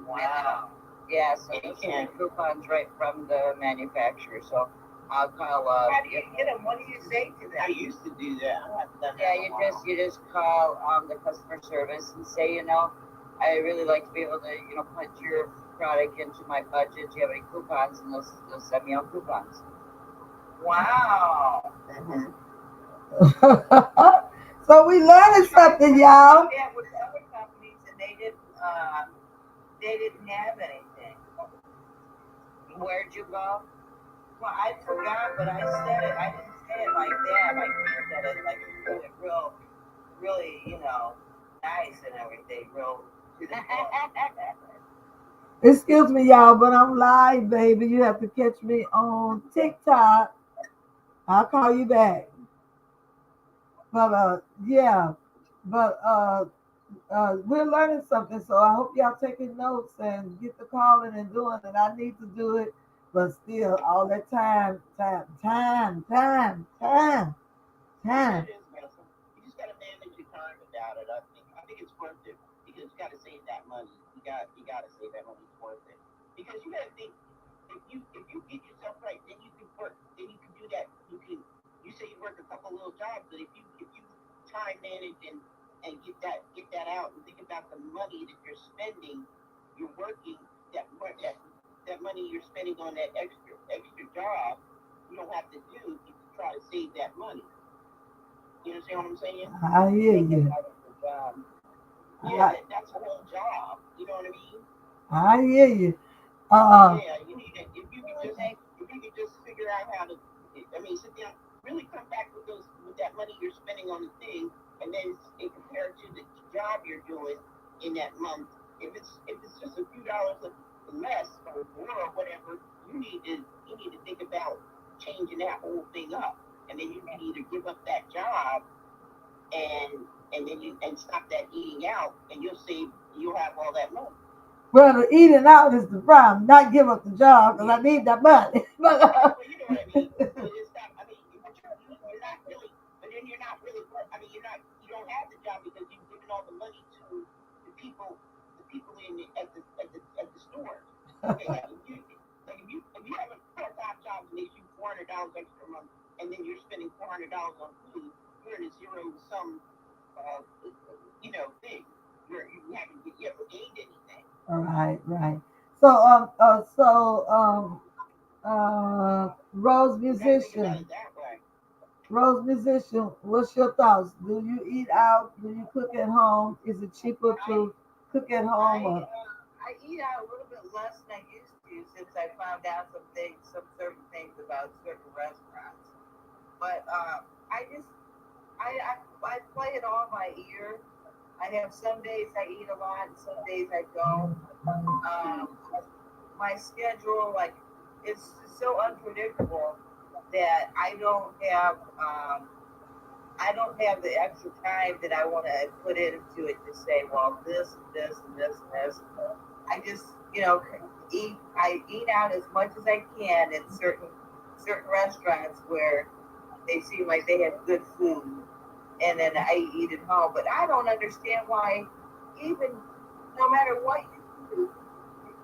Wow. Yeah, so they send coupons right from the manufacturer. So I'll call. How do you get them? What do you say to them? I used to do that. Yeah, you just call the customer service and say, I really like to be able to, put your product into my budget. Do you have any coupons? And they'll send me out coupons. Wow. So we learning something, y'all. Yeah, with other companies, and they didn't have anything. Where'd you go? Well, I forgot, but I said it. I didn't say it like that. I said it like real, really, nice and everything, real to the point. Excuse me, y'all, but I'm live, baby. You have to catch me on TikTok. I'll call you back. But yeah, but we're learning something, so I hope y'all taking notes and get the calling and doing it. I need to do it, but still, all that time. It is, Melissa. You just gotta manage your time about it. I think it's worth it because you gotta save that money. You gotta save that money. It's worth it because you gotta think if you get yourself right, then you can work. Then you can do that. You say you work a couple little jobs, but if you time manage and get that out and think about the money that you're spending, you're working that money you're spending on that extra job, you don't have to do to try to save that money. You understand what I'm saying? I hear you. Yeah, that's a whole job. You know what I mean? I hear you. Yeah, you need to. If you could just figure out how to, sit down, really come back with that money you're spending on the thing, and then compare it to the job you're doing in that month. If it's just a few dollars less or more or whatever, you need to think about changing that whole thing up, and then you can either give up that job and stop that eating out, and you'll have all that money. Well, the eating out is the problem. Not give up the job because I need that money. But Well, you know what I mean. But it's not. You're not really. But then you're not really. You don't have the job because you've given all the money to the people at the store. Okay, if you have a part-time job and they give you $400 extra a month, and then you're spending $400 on food, you're in a zero-sum, uh, thing. You haven't gained anything. right. So Rose You gotta think about musician. it that way. Rose musician, what's your thoughts? Do you eat out? Do you cook at home? Is it cheaper to cook at home I or I eat out a little bit less than I used to since I found out some certain things about certain restaurants. But I just I play it all by ear. I have some days I eat a lot, and some days I don't. Um, my schedule, like, it's so unpredictable that I don't have the extra time that I want to put into it to say, well, this and this and this and this. I just, I eat out as much as I can in certain restaurants where they seem like they have good food, and then I eat at home. But I don't understand why, even no matter what you do,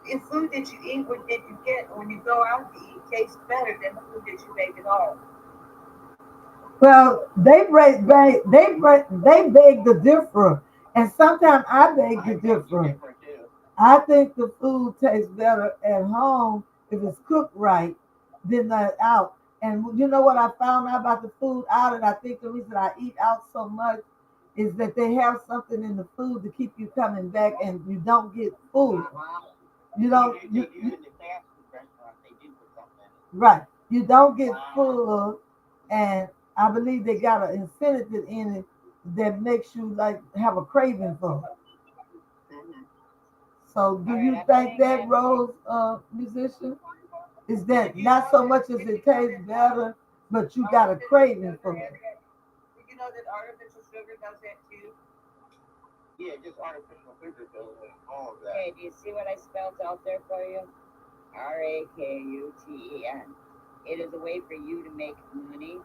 the food that you eat, what did you get when you go out to eat, tastes better than the food that you make at home. well they beg to differ and sometimes I beg to I think you differ. different too. I think the food tastes better at home if it's cooked right than out. And you know what I found out about the food out, and I think the reason I eat out so much is that they have something in the food to keep you coming back, and you don't get food. You don't They do in the fast food restaurants. They do put something in right. You don't get it. full, and I believe they got an incentive in it that makes you like have a craving for it. Mm-hmm. So, do All right, you I'm think playing that that. Rose musician is that Did you not know so that? much as Did it you know tastes that better, but you got a artificial craving sugar for it? has that? Did you know that artificial sugar does that too? Yeah, just artificial sugar pills and all of that. Okay, do you see what I spelled out there for you? RAKUTEN. It is a way for you to make money,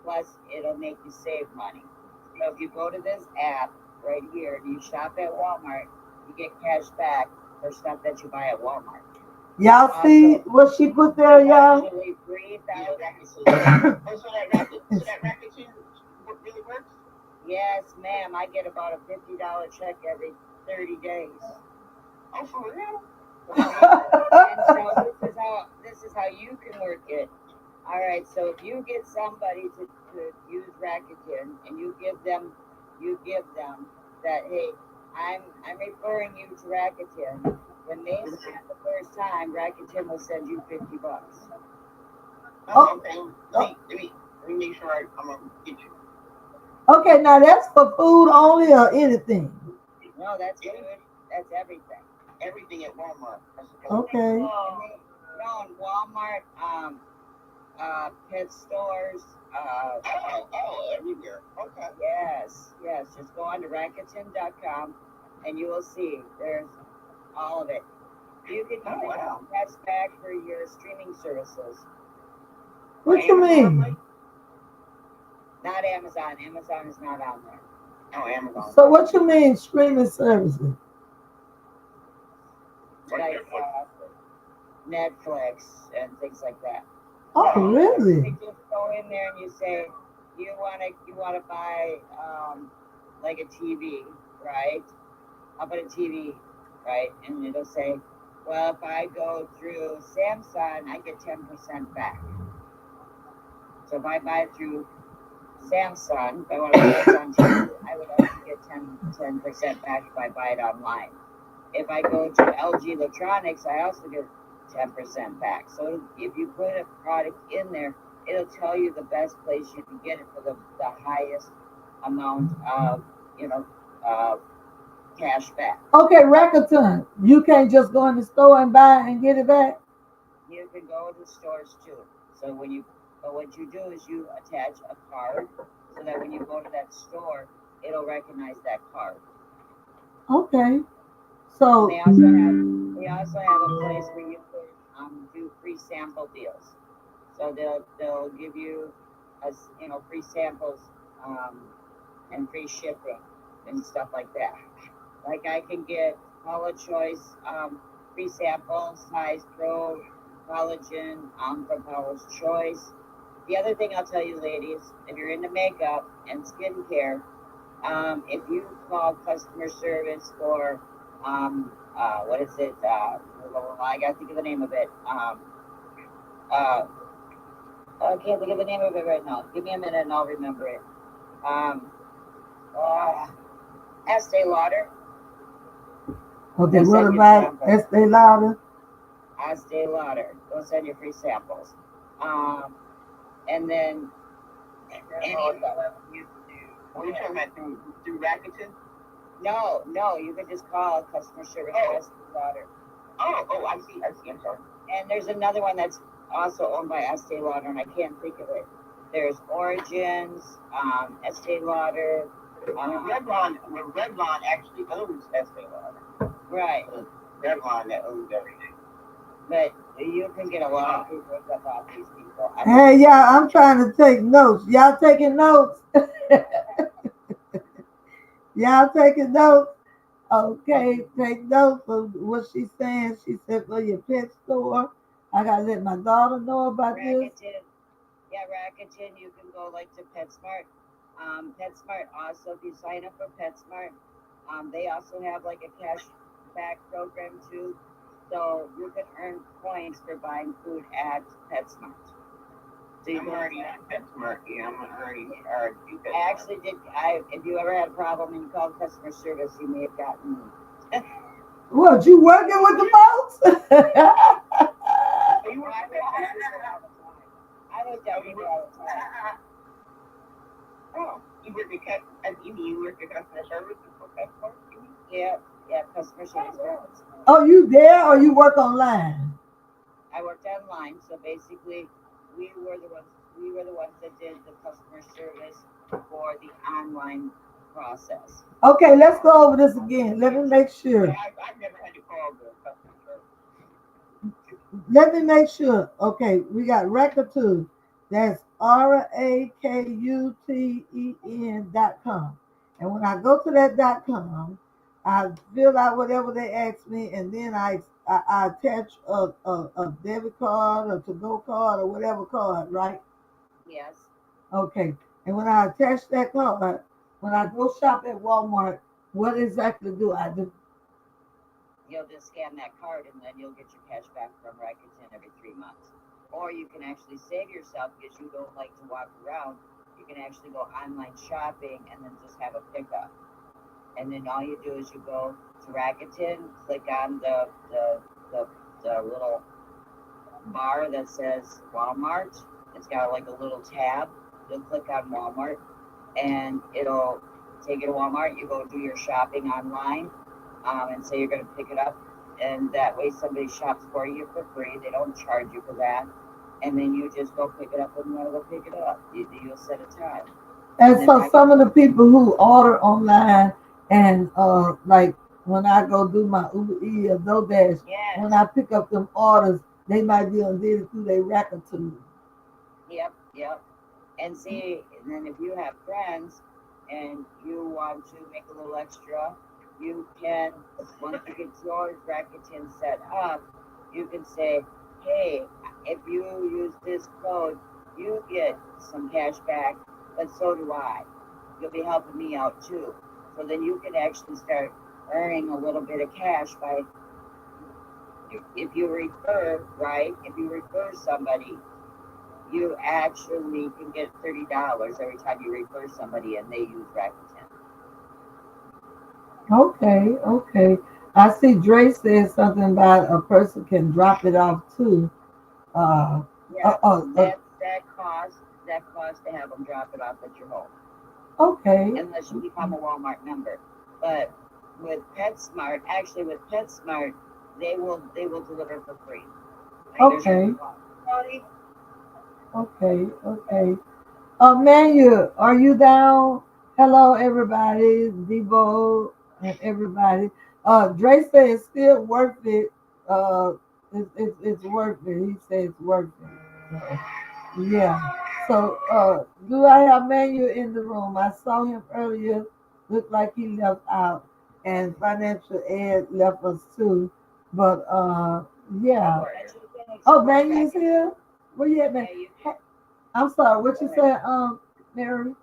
plus it'll make you save money. So if you go to this app right here and you shop at Walmart, you get cash back for stuff that you buy at Walmart. Y'all see Also, what she put there, you y'all? actually breathe Yeah, out. racketeering. Oh, so that racketeering really works? Yes, ma'am. I get about a $50 check every 30 days. Oh, for real? For real. And so this is how you can work it. All right. So if you get somebody to use Rakuten and you give them that, hey, I'm referring you to Rakuten. When they send the first time, Rakuten will send you $50. Oh. Okay. Let me make sure I'm gonna get you. Okay, now that's for food only or anything? No, that's good. That's everything. Everything at Walmart. Okay. No, in Walmart, pet stores, Everywhere. Okay. yes. Just go on to Rakuten.com and you will see there's all of it. You can use that's back for your streaming services. What you mean? Not Amazon. Amazon is not on there. Oh, Amazon. So what you mean streaming services? Like Netflix and things like that. Oh, really? You just go in there and you say you wanna buy like a TV, right? How about a TV, right? And it'll say, well, if I go through Samsung, I get 10% back. So if I buy it through Samsung, if I want to buy it on TV, I would also get 10% back if I buy it online. If I go to LG Electronics, I also get 10% back. So if you put a product in there, it'll tell you the best place you can get it for the highest amount of, cash back. Okay, Rakuten. You can't just go in the store and buy it and get it back? You can go to stores too. So what you do is you attach a card so that when you go to that store, it'll recognize that card. Okay. So They also have a place where you can do free sample deals. So they'll give you free samples and free shipping and stuff like that. Like I can get Paula Choice free sample, size pro, collagen from Paula's Choice. The other thing I'll tell you, ladies, if you're into makeup and skincare, if you call customer service for what is it? I gotta think of the name of it. I can't think of the name of it right now. Give me a minute and I'll remember it. Estee Lauder. okay, what about Estee Lauder? Estee Lauder. They'll send you free samples. And then What are you talking about through Rakuten? No, you can just call customer service for Estee Lauder. Oh, I see. I'm sorry. And there's another one that's also owned by Estee Lauder, and I can't think of it. There's Origins, Estee Lauder. Revlon actually owns Estee Lauder. Right. Revlon that owns everything. But you can get a lot of people about these people. Hey, yeah, I'm trying to take notes. Y'all taking notes? Y'all taking notes? Okay, take notes of what she's saying. She said for your pet store. I gotta let my daughter know about this. Yeah, Rakuten, you can go like to PetSmart. PetSmart also, if you sign up for PetSmart, they also have like a cash back program too. So you can earn points for buying food at PetSmart. So I'm already at PetSmart. Yeah, I'm already PetSmart. I actually did. If you ever had a problem and you called customer service, you may have gotten me. What, you working with the folks? I looked at people all the time. Oh, you work at customer service for PetSmart? Yeah, customer service. Oh, you there or you work online? I worked online, so basically we were the ones that did the customer service for the online process. Okay, let's go over this again. Let me make sure. I've never had to call the customer service. Let me make sure. Okay, we got Rakuten. That's RAKUTEN.com. And when I go to that .com, I fill out whatever they ask me, and then I attach a debit card or to-go card or whatever card, right? Yes. Okay. And when I attach that card, when I go shop at Walmart, what exactly do I do? You'll just scan that card and then you'll get your cash back from Rakuten every 3 months. Or you can actually save yourself because you don't like to walk around. You can actually go online shopping and then just have a pickup. and then all you do is you go to Rakuten, click on the little bar that says Walmart. It's got like a little tab. You'll click on Walmart, and it'll take you to Walmart. You go do your shopping online, and say you're going to pick it up, and that way somebody shops for you for free. They don't charge you for that, and then you just go pick it up when you want to go pick it up. You'll set a time. And And then so some of the people who order online and like when I go do my Uber E or DoorDash, when yes, I pick up them orders, they might be on did it through their Rakuten. yep. And see, and then if you have friends and you want to make a little extra, you can, once you get your Rakuten set up, you can say, hey, if you use this code, you get some cash back, but so do I. You'll be helping me out too. So then you can actually start earning a little bit of cash by, if you refer, right? If you refer somebody, you actually can get $30 every time you refer somebody and they use Rakuten. Okay, okay. I see Dre said something about a person can drop it off too. Uh, Yeah, uh, uh, that cost to have them drop it off at your home, okay, unless you become a Walmart member. But with PetSmart, actually with PetSmart, they will deliver for free. There's no okay, cost. okay. Manu, are you down? Hello, everybody. Debo and everybody. Dre said it's still worth it. It's worth it. He said it's worth it. Yeah. So, do I have Manu in the room? I saw him earlier. Looked like he left out, and financial ed left us too. But yeah. But you can Oh, explore Manu's Rakuten. here. Where you at, man? Yeah, you I'm sorry. What go you ahead. said, Mary?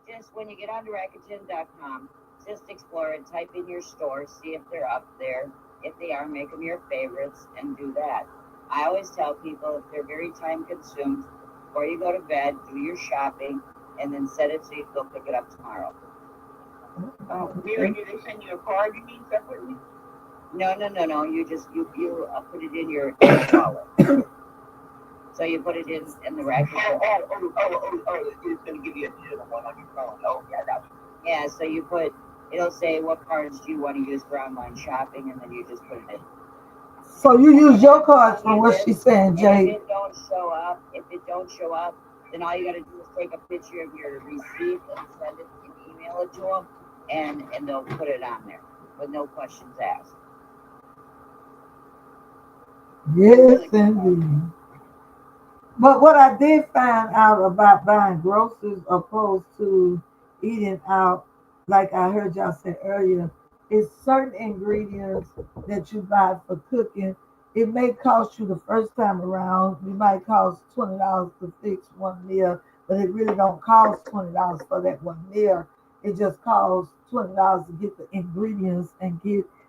Just when you get onto Rakuten.com, just explore it, type in your stores, see if they're up there. If they are, make them your favorites and do that. I always tell people if they're very time consumed, before you go to bed, do your shopping and then set it so you can go pick it up tomorrow. Mary, do they send you a card you need separately? No. You put it in your wallet. So you put it in the Rakuten. It's going to give you a digital one on your phone. Oh, yeah, I got you. Yeah, so it'll say what cards do you want to use for online shopping, and then you just put it in. So you use your cards for what she's saying, And Jay. if it don't show up, then all you got to do is take a picture of your receipt and send it and email it to them, and they'll put it on there with no questions asked. Yes, indeed. But what I did find out about buying groceries opposed to eating out, like I heard y'all say earlier, is certain ingredients that you buy for cooking. It may cost you the first time around. It might cost $20 to fix one meal, but it really don't cost $20 for that one meal. It just costs $20 to get the ingredients and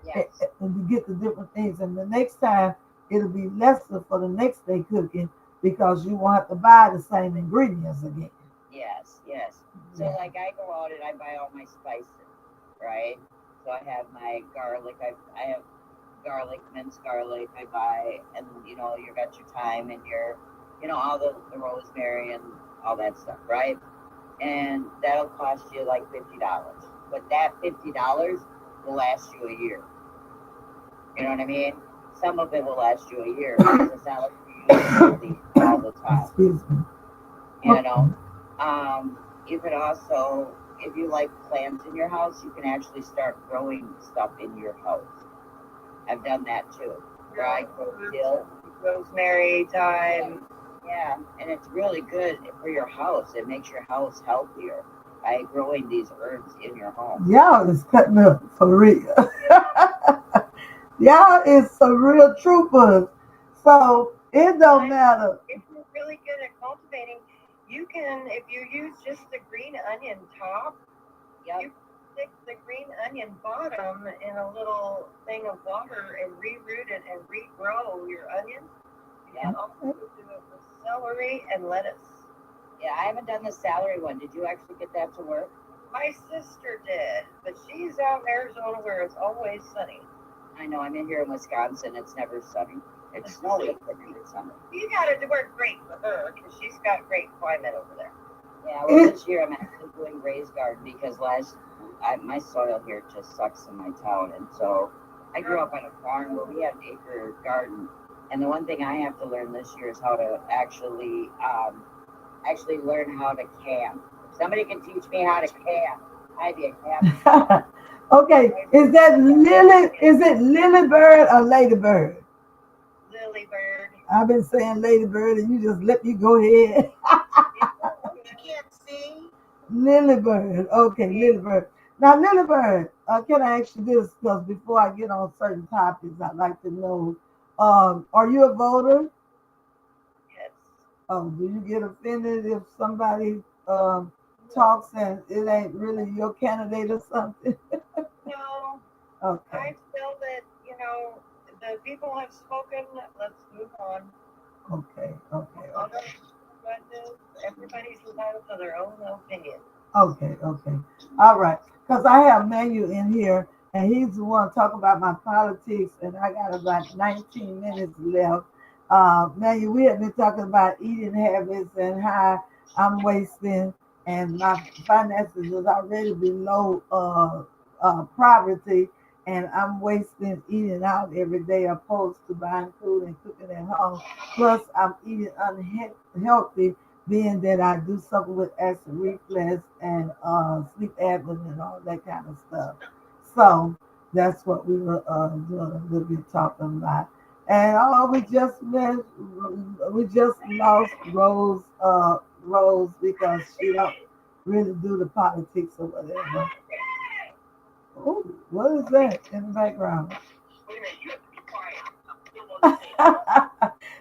Yes. and to get the different things. And the next time it'll be lesser for the next day cooking because you won't have to buy the same ingredients again. Yes. So Yeah. like I go out and I buy all my spices, right? So I have my garlic. I have garlic, minced garlic. I buy, and you got your thyme and your, all the rosemary and all that stuff, right? And that'll cost you like $50. But that $50 will last you a year. You know what I mean? Some of it will last you a year because it's not like you use it all the time. Excuse me. You know, you can also, if you like plants in your house, you can actually start growing stuff in your house. I've done that too. Where I grow dill. Rosemary, thyme. Yeah, and it's really good for your house. It makes your house healthier by growing these herbs in your home. Y'all is cutting up for real. Y'all is some real troopers. So it don't matter. If you're really good at cultivating, you can, if you use just the green onion top, Yep. you stick the green onion bottom in a little thing of water and reroot it and regrow your onions. You can also do it with celery and lettuce. Yeah, I haven't done the celery one. Did you actually get that to work? My sister did, but she's out in Arizona where it's always sunny. I know, I'm in here in Wisconsin. It's never sunny. It's snowy, but it's sunny. You got to work great for her because she's got great climate over there. Yeah, well, this year I'm actually doing raised garden because my soil here just sucks in my town. And so I grew up on a farm where we had an acre garden. And the one thing I have to learn this year is how to actually learn how to camp. If somebody can teach me how to camp, I'd be a camp. Okay, is that Lily? Is it Lily Bird or Lady Bird? Lily Bird. I've been saying Lady Bird, and you just let me go ahead. You can't see. Lily Bird. Okay, Lily Bird. Now, Lily Bird, can I ask you this? Because before I get on certain topics, I'd like to know, are you a voter? Yes. Do you get offended if somebody talks and it ain't really your candidate or something? No. Okay. I feel that, the people have spoken. Let's move on. Okay. Everybody's entitled to their own opinion. Okay. All right. Because I have Manu in here, and he's the one talking about my politics, and I got about 19 minutes left. Manu, we have been talking about eating habits and how I'm wasting, and my finances is already below poverty, and I'm wasting eating out every day opposed to buying food and cooking at home. Plus, I'm eating unhealthy, being that I do something with acid reflux and sleep apnea and all that kind of stuff. So that's what we were doing a little bit talking about. And we just lost Rose because she don't really do the politics or whatever. Oh, what is that in the background?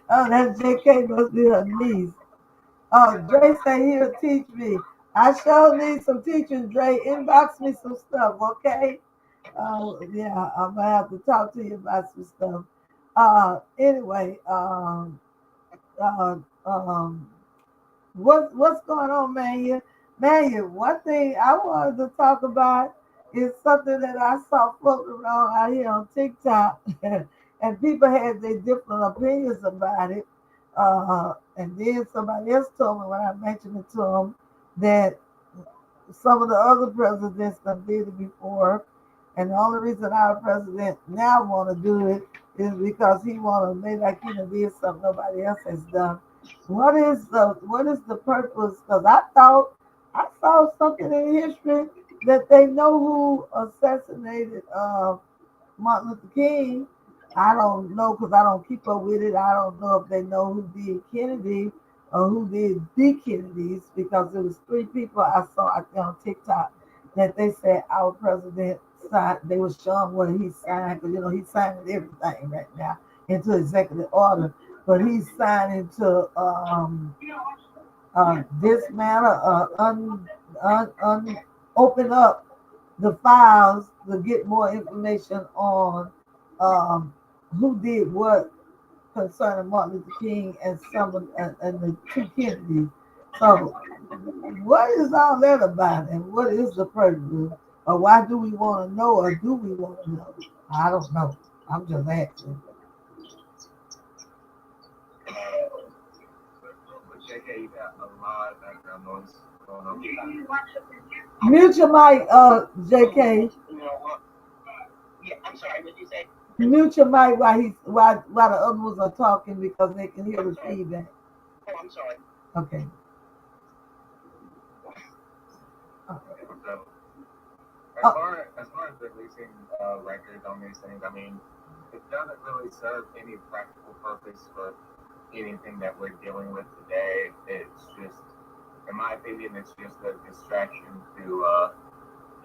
Oh, that's JK must be her niece. Oh, Dre say he'll teach me. I sure need some teachers, Dre. Inbox me some stuff, okay? Yeah, I'm gonna have to talk to you about some stuff. Anyway, uh, um, what's going on, man? Man, one thing I wanted to talk about is something that I saw floating around out here on TikTok, and people had their different opinions about it. And then somebody else told me when I mentioned it to them that some of the other presidents that did it before, and the only reason our president now want to do it is because he want to make like he done did something nobody else has done. What is the purpose? Because I saw something in history that they know who assassinated Martin Luther King. I don't know because I don't keep up with it. I don't know if they know who did Kennedy or who did the Kennedys because there was three people I saw out there on TikTok that they said our president signed. They were showing what he signed because he's signing everything right now into executive order, but he's signing to dismantle, open up the files to get more information on um, who did what concerning Martin Luther King and and the two Kennedys. So, what is all that about, and what is the purpose? Or why do we want to know, or do we want to know? I don't know. I'm just asking. JK, you got a lot of background noise going on. Mute your mic, JK. Yeah, I'm sorry, what did you say? Mute your mic while the other ones are talking because they can hear the feedback. Oh, I'm sorry. Okay. As far as releasing records on these things, I mean, it doesn't really serve any practical purpose for anything that we're dealing with today. It's just, in my opinion, it's just a distraction to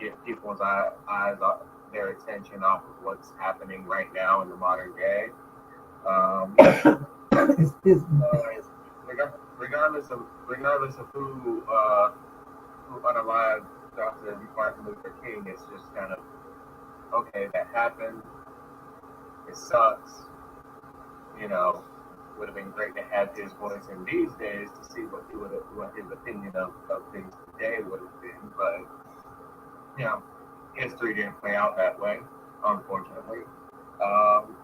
get people's eyes off their attention off of what's happening right now in the modern day. Regardless of who unalived Dr. Martin Luther King, it's just kind of okay. That happened. It sucks. Would have been great to have his voice in these days to see what his opinion of things today would have been. But you know, history didn't play out that way, unfortunately. Um,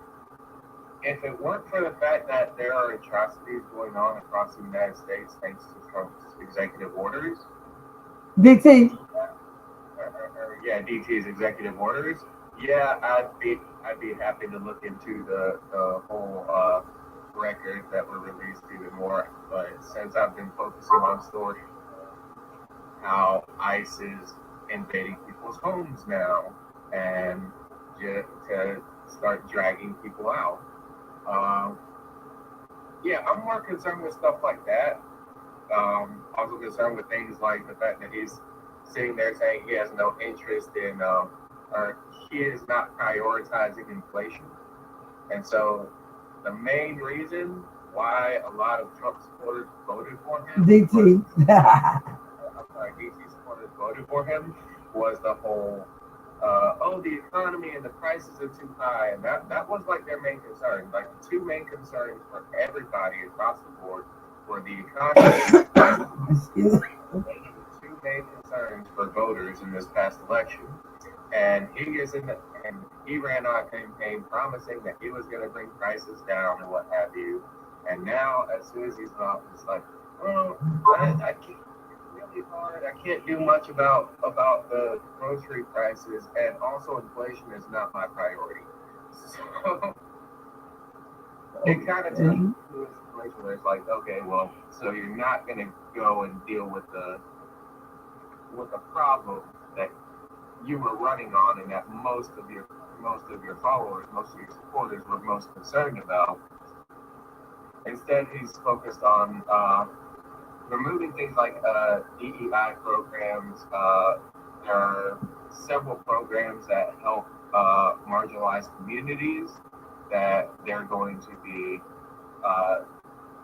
if it weren't for the fact that there are atrocities going on across the United States thanks to Trump's executive orders, DT. yeah, DT's executive orders, yeah, I'd be happy to look into the whole record that were released even more. But since I've been focusing on stories how ICE is invading people's homes now and just to start dragging people out. Yeah, I'm more concerned with stuff like that. Also concerned with things like the fact that he's sitting there saying he has no interest in, or he is not prioritizing inflation. And so the main reason why a lot of Trump supporters voted for him, DT. DT supporters voted for him, was the whole, oh, the economy and the prices are too high. And that was like their main concern. Like the two main concerns for everybody across the board were the economy and the two main concerns for voters in this past election. And he ran our campaign promising that he was going to bring prices down and what have you. And now, as soon as he's in office, like, well, I can't really hard. I can't do much about the grocery prices, and also inflation is not my priority. So it kind of takes you to a situation where it's like, okay, well, so you're not going to go and deal with the problem that you were running on, and that most of your followers, most of your supporters were most concerned about. Instead, he's focused on removing things like DEI programs. There are several programs that help marginalized communities that they're going to be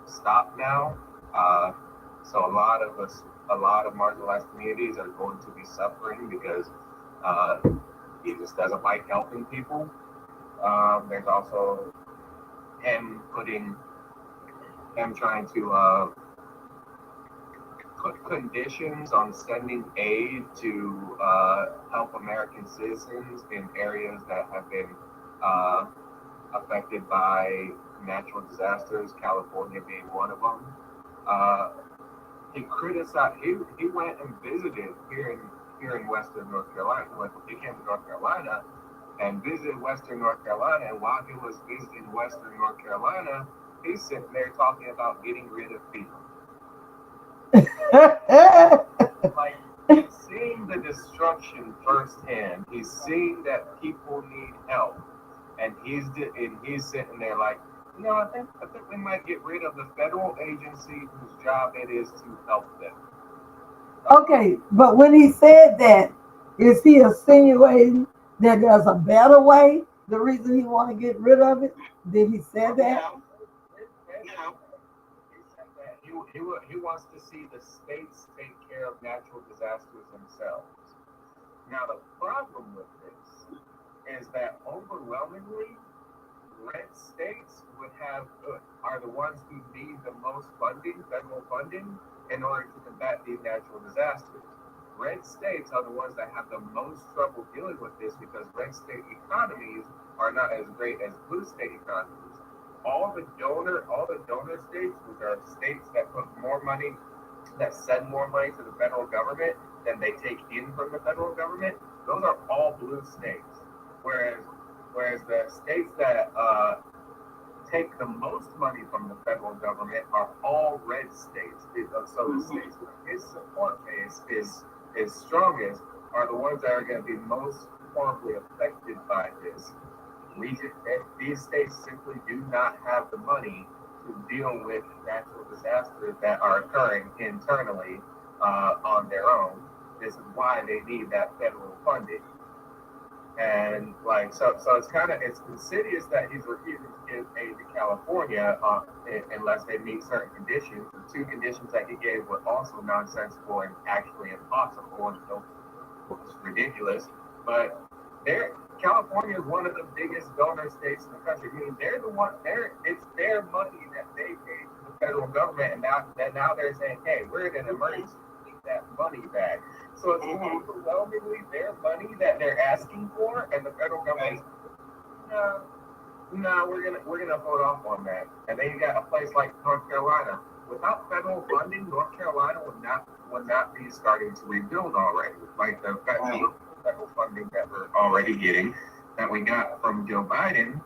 stopped now. So a lot of marginalized communities are going to be suffering because he just doesn't like helping people. There's also him trying to put conditions on sending aid to help American citizens in areas that have been affected by natural disasters, California being one of them. He criticized. He went and visited here in Western North Carolina. He came to North Carolina and visited Western North Carolina. And while he was visiting Western North Carolina, he's sitting there talking about getting rid of people. Like, he's seeing the destruction firsthand. He's seeing that people need help, and he's sitting there like, no, I think we might get rid of the federal agency whose job it is to help them. Okay, but when he said that, is he insinuating that there's a better way? The reason he want to get rid of it? Did he say that? Yeah. He wants to see the states take care of natural disasters themselves. Now, the problem with this is that overwhelmingly, red states are the ones who need the most funding, federal funding, in order to combat these natural disasters. Red states are the ones that have the most trouble dealing with this because red state economies are not as great as blue state economies. All the donor states, which are states that put more money, that send more money to the federal government than they take in from the federal government, those are all blue states. Whereas the states that take the most money from the federal government are all red states. So the states where his support base is strongest are the ones that are going to be most horribly affected by this. These states simply do not have the money to deal with natural disasters that are occurring internally on their own. This is why they need that federal funding. And so it's insidious that he's refusing to give aid to California unless they meet certain conditions. The two conditions that he gave were also nonsensical and actually impossible, and it's ridiculous. But California is one of the biggest donor states in the country. I mean, it's their money that they pay to the federal government, and now they're saying, hey, we're in an emergency. that money back. So it's overwhelmingly their money that they're asking for, and the federal government, no, we're gonna hold off on that. And then you got a place like North Carolina. Without federal funding, North Carolina would not be starting to rebuild already. Like the federal funding that we're already getting, that we got from Joe Biden,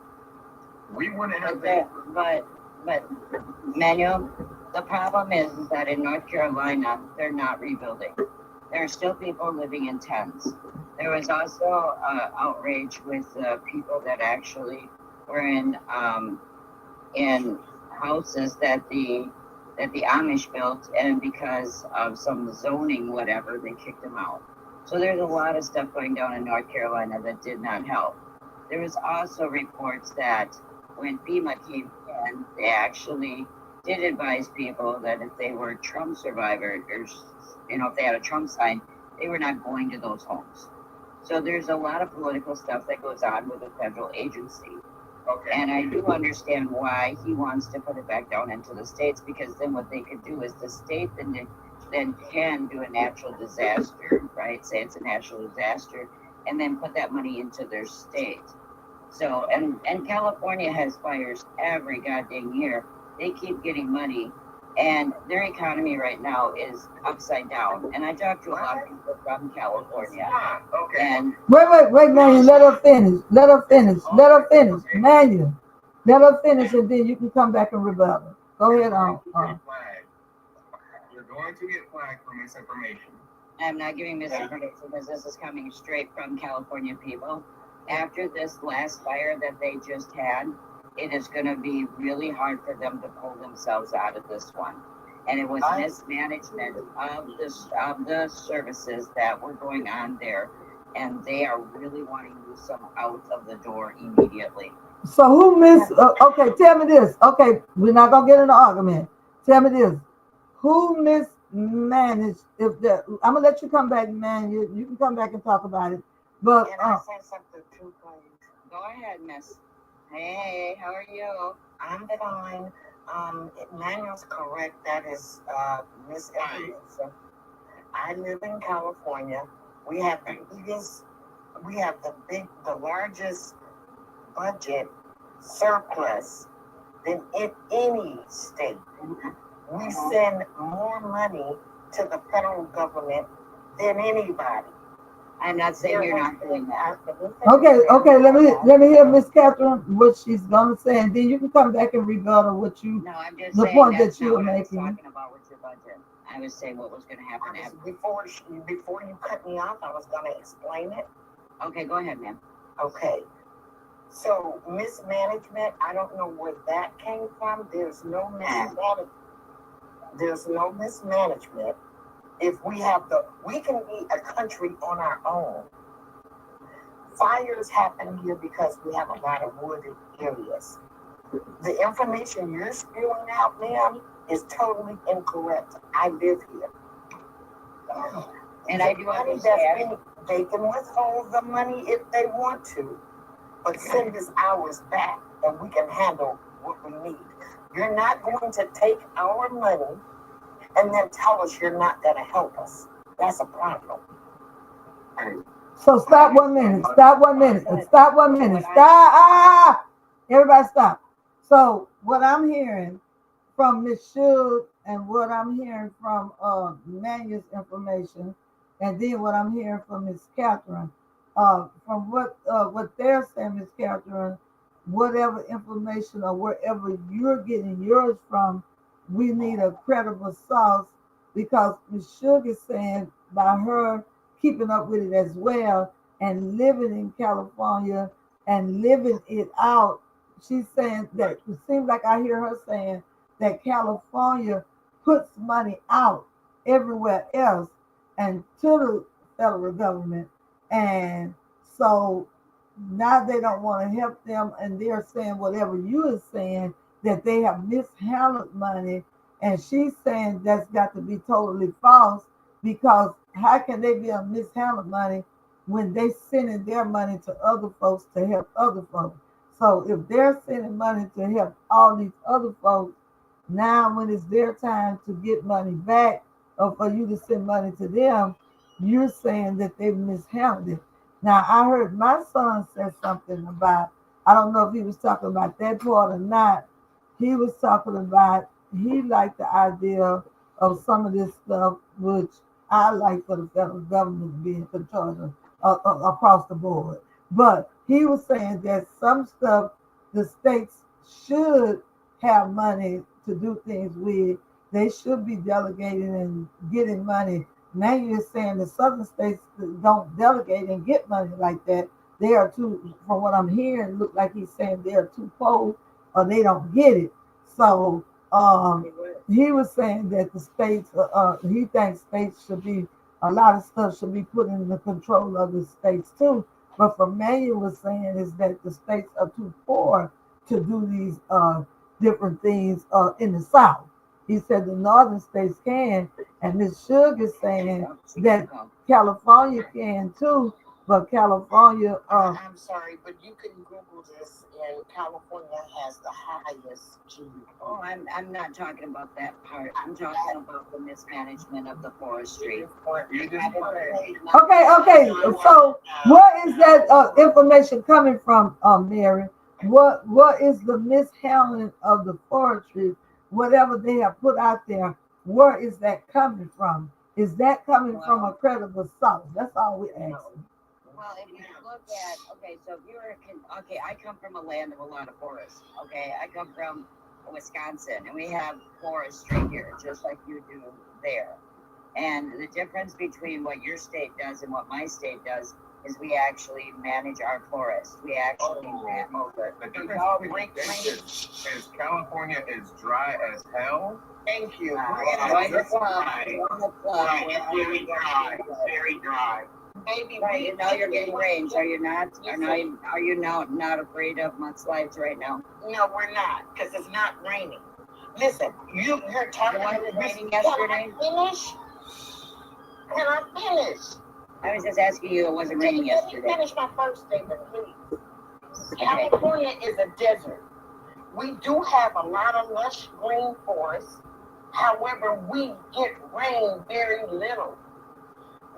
we wouldn't have been. But Manuel, the problem is that in North Carolina, they're not rebuilding. There are still people living in tents. There was also outrage with people that actually were in houses that the Amish built, and because of some zoning, whatever, they kicked them out. So there's a lot of stuff going down in North Carolina that did not help. There was also reports that when FEMA came in, they actually did advise people that if they were Trump survivors, if they had a Trump sign, they were not going to those homes. So there's a lot of political stuff that goes on with a federal agency. Okay. And I do understand why he wants to put it back down into the states, because then what they could do is the state then can do a natural disaster, right? Say it's a natural disaster, and then put that money into their state. So, and California has fires every goddamn year. They keep getting money, and their economy right now is upside down. And I talked to a lot of people from California. Okay. And Wait, Manuel, let her finish. Manuel, let her finish, and then you can come back and rebuttal. Go ahead on. You're going to get flagged for misinformation. I'm not giving misinformation because this is coming straight from California people. After this last fire that they just had, it is going to be really hard for them to pull themselves out of this one. And it was mismanagement of the services that were going on there, and they are really wanting to move some out of the door immediately. So who missed? Okay, tell me this. Okay, we're not gonna get in an argument. Tell me this. Who mismanaged? I'm gonna let you come back, man. You can come back and talk about it. But Can I say something too, please? Go ahead, miss. Hey, how are you? I'm fine. Manuel's correct. That is misinformation. I live in California. We have the largest budget surplus than in any state. We send more money to the federal government than anybody. I'm not saying you're not doing that. Okay. Let me hear Miss Catherine what she's gonna say, and then you can come back and rebuttal what you. No, I'm just the saying point that's that you not were what I was making. talking about with your budget. I was saying what was going to happen after. Before you cut me off, I was gonna explain it. Okay, go ahead, ma'am. Okay. So mismanagement, I don't know where that came from. There's no mismanagement. If we can be a country on our own. Fires happen here because we have a lot of wooded areas. The information you're spewing out, ma'am, is totally incorrect. I live here. And I do understand. They can withhold the money if they want to, but send us ours back and we can handle what we need. You're not going to take our money and then tell us you're not going to help us. That's a problem. So stop 1 minute. Stop. Everybody stop. So what I'm hearing from Ms. Shug and what I'm hearing from Manuel's information, and then what I'm hearing from Ms. Catherine, from what they're saying, Ms. Catherine, whatever information or wherever you're getting yours from, we need a credible source, because Ms. Shug is saying by her keeping up with it as well and living in California and living it out, she's saying that it seems like I hear her saying that California puts money out everywhere else and to the federal government. And so now they don't want to help them, and they're saying whatever you are saying, that they have mishandled money. And she's saying that's got to be totally false, because how can they be a mishandled money when they sending their money to other folks to help other folks? So if they're sending money to help all these other folks, now when it's their time to get money back, for you to send money to them, you're saying that they mishandled it. Now, I heard my son say something about, I don't know if he was talking about that part or not. He was talking about he liked the idea of some of this stuff, which I like for the federal government to be in control across the board. But he was saying that some stuff the states should have money to do things with. They should be delegating and getting money. Now you're saying the southern states don't delegate and get money like that. They are too, from what I'm hearing, look like he's saying they are too poor or they don't get it. So he was saying that the states, he thinks states should be, a lot of stuff should be put in the control of the states too. But from Manuel was saying is that the states are too poor to do these different things in the South. He said the northern states can, and Ms. Suge is saying that California can too, but California. I'm sorry, but you can Google this, and California has the highest GDP. Oh, I'm not talking about that part. I'm talking about the mismanagement of the forestry. Okay. So, where is that information coming from, Mary? What is the mishandling of the forestry? Whatever they have put out there, where is that coming from? Is that coming from a credible source? That's all we're asking. Well, if you look at, okay, so if you're, okay, I come from a land of a lot of forests, okay? I come from Wisconsin, and we have forestry here, just like you do there. And the difference between what your state does and what my state does is we actually manage our forests. We actually manage. The difference between this is California is dry as hell. Thank you. Right. It's very dry. Very dry. Maybe right, now you're getting rains, are you not? Are you now not afraid of mudslides right now? No, we're not, because it's not raining. Listen, you're talking about it raining yesterday. Can I finish? I was just asking you, it wasn't raining yesterday. Let me finish my first statement, please. Okay. California is a desert. We do have a lot of lush green forests. However, we get rain very little.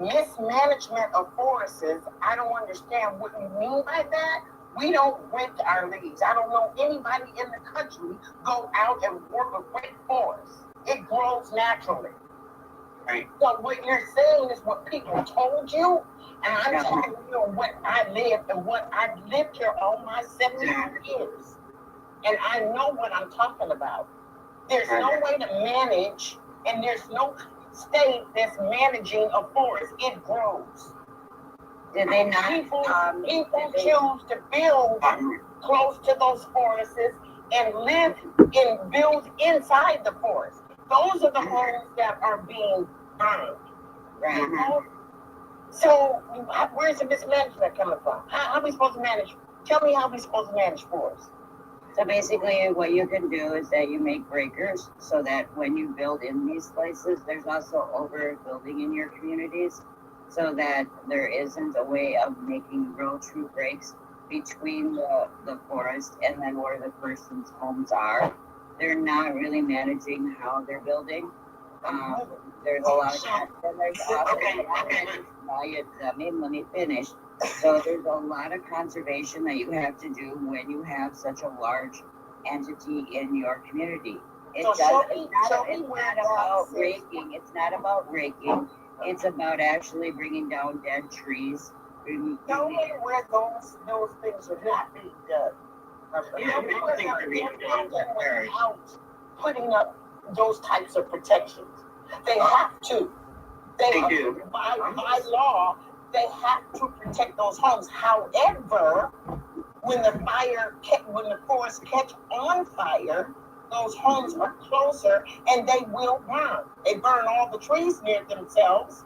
Mismanagement of forests, I don't understand what you mean by that. We don't rent our leaves. I don't know anybody in the country go out and work a great forest. It grows naturally. Right. So what you're saying is what people told you, and I'm telling you what I lived and what I've lived here all my 79 years. And I know what I'm talking about. There's no way to manage, and there's no state that's managing a forest. It grows. Did they not? People choose to build close to those forests and live and build inside the forest. Those are the homes that are being burned. Right. So where's the mismanagement coming from? How are we supposed to manage? Tell me how we're supposed to manage forests. So basically what you can do is that you make breakers so that when you build in these places, there's also overbuilding in your communities so that there isn't a way of making real true breaks between the forest and then where the person's homes are. They're not really managing how they're building. There's a lot of and there's also let me finish. So there's a lot of conservation that you have to do when you have such a large entity in your community. It's not about raking. It's not about raking. It's about actually bringing down dead trees. Tell me where those things are not being done. Putting up those types of protections. They have to. They do. By law, they have to protect those homes. However, when the forests catch on fire, those homes are closer and they will burn. They burn all the trees near themselves.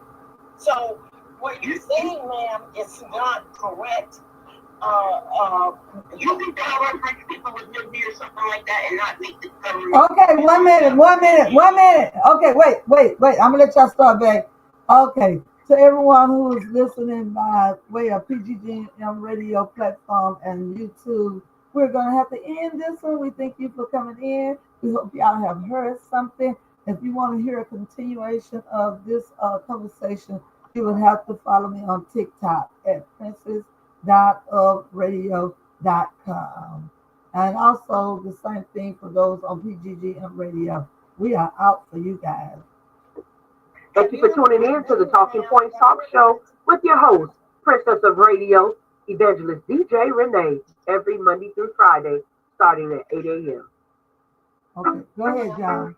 So what you're saying, ma'am, is not correct. You can cover people with live here or something like that and not make the government. Okay, 1 minute. Okay, wait. I'm gonna let y'all start back. Okay, to everyone who is listening by way of PGGM radio platform and YouTube, we're gonna have to end this one. We thank you for coming in. We hope y'all have heard something. If you want to hear a continuation of this conversation, you would have to follow me on TikTok at princess.ofradio.com. And also the same thing for those on PGGM Radio. We are out for you guys. Thank you for tuning in to the Talking Points Talk Show with your host, Princess of Radio, Evangelist DJ Renee, every Monday through Friday, starting at 8 a.m. Okay, go ahead, John.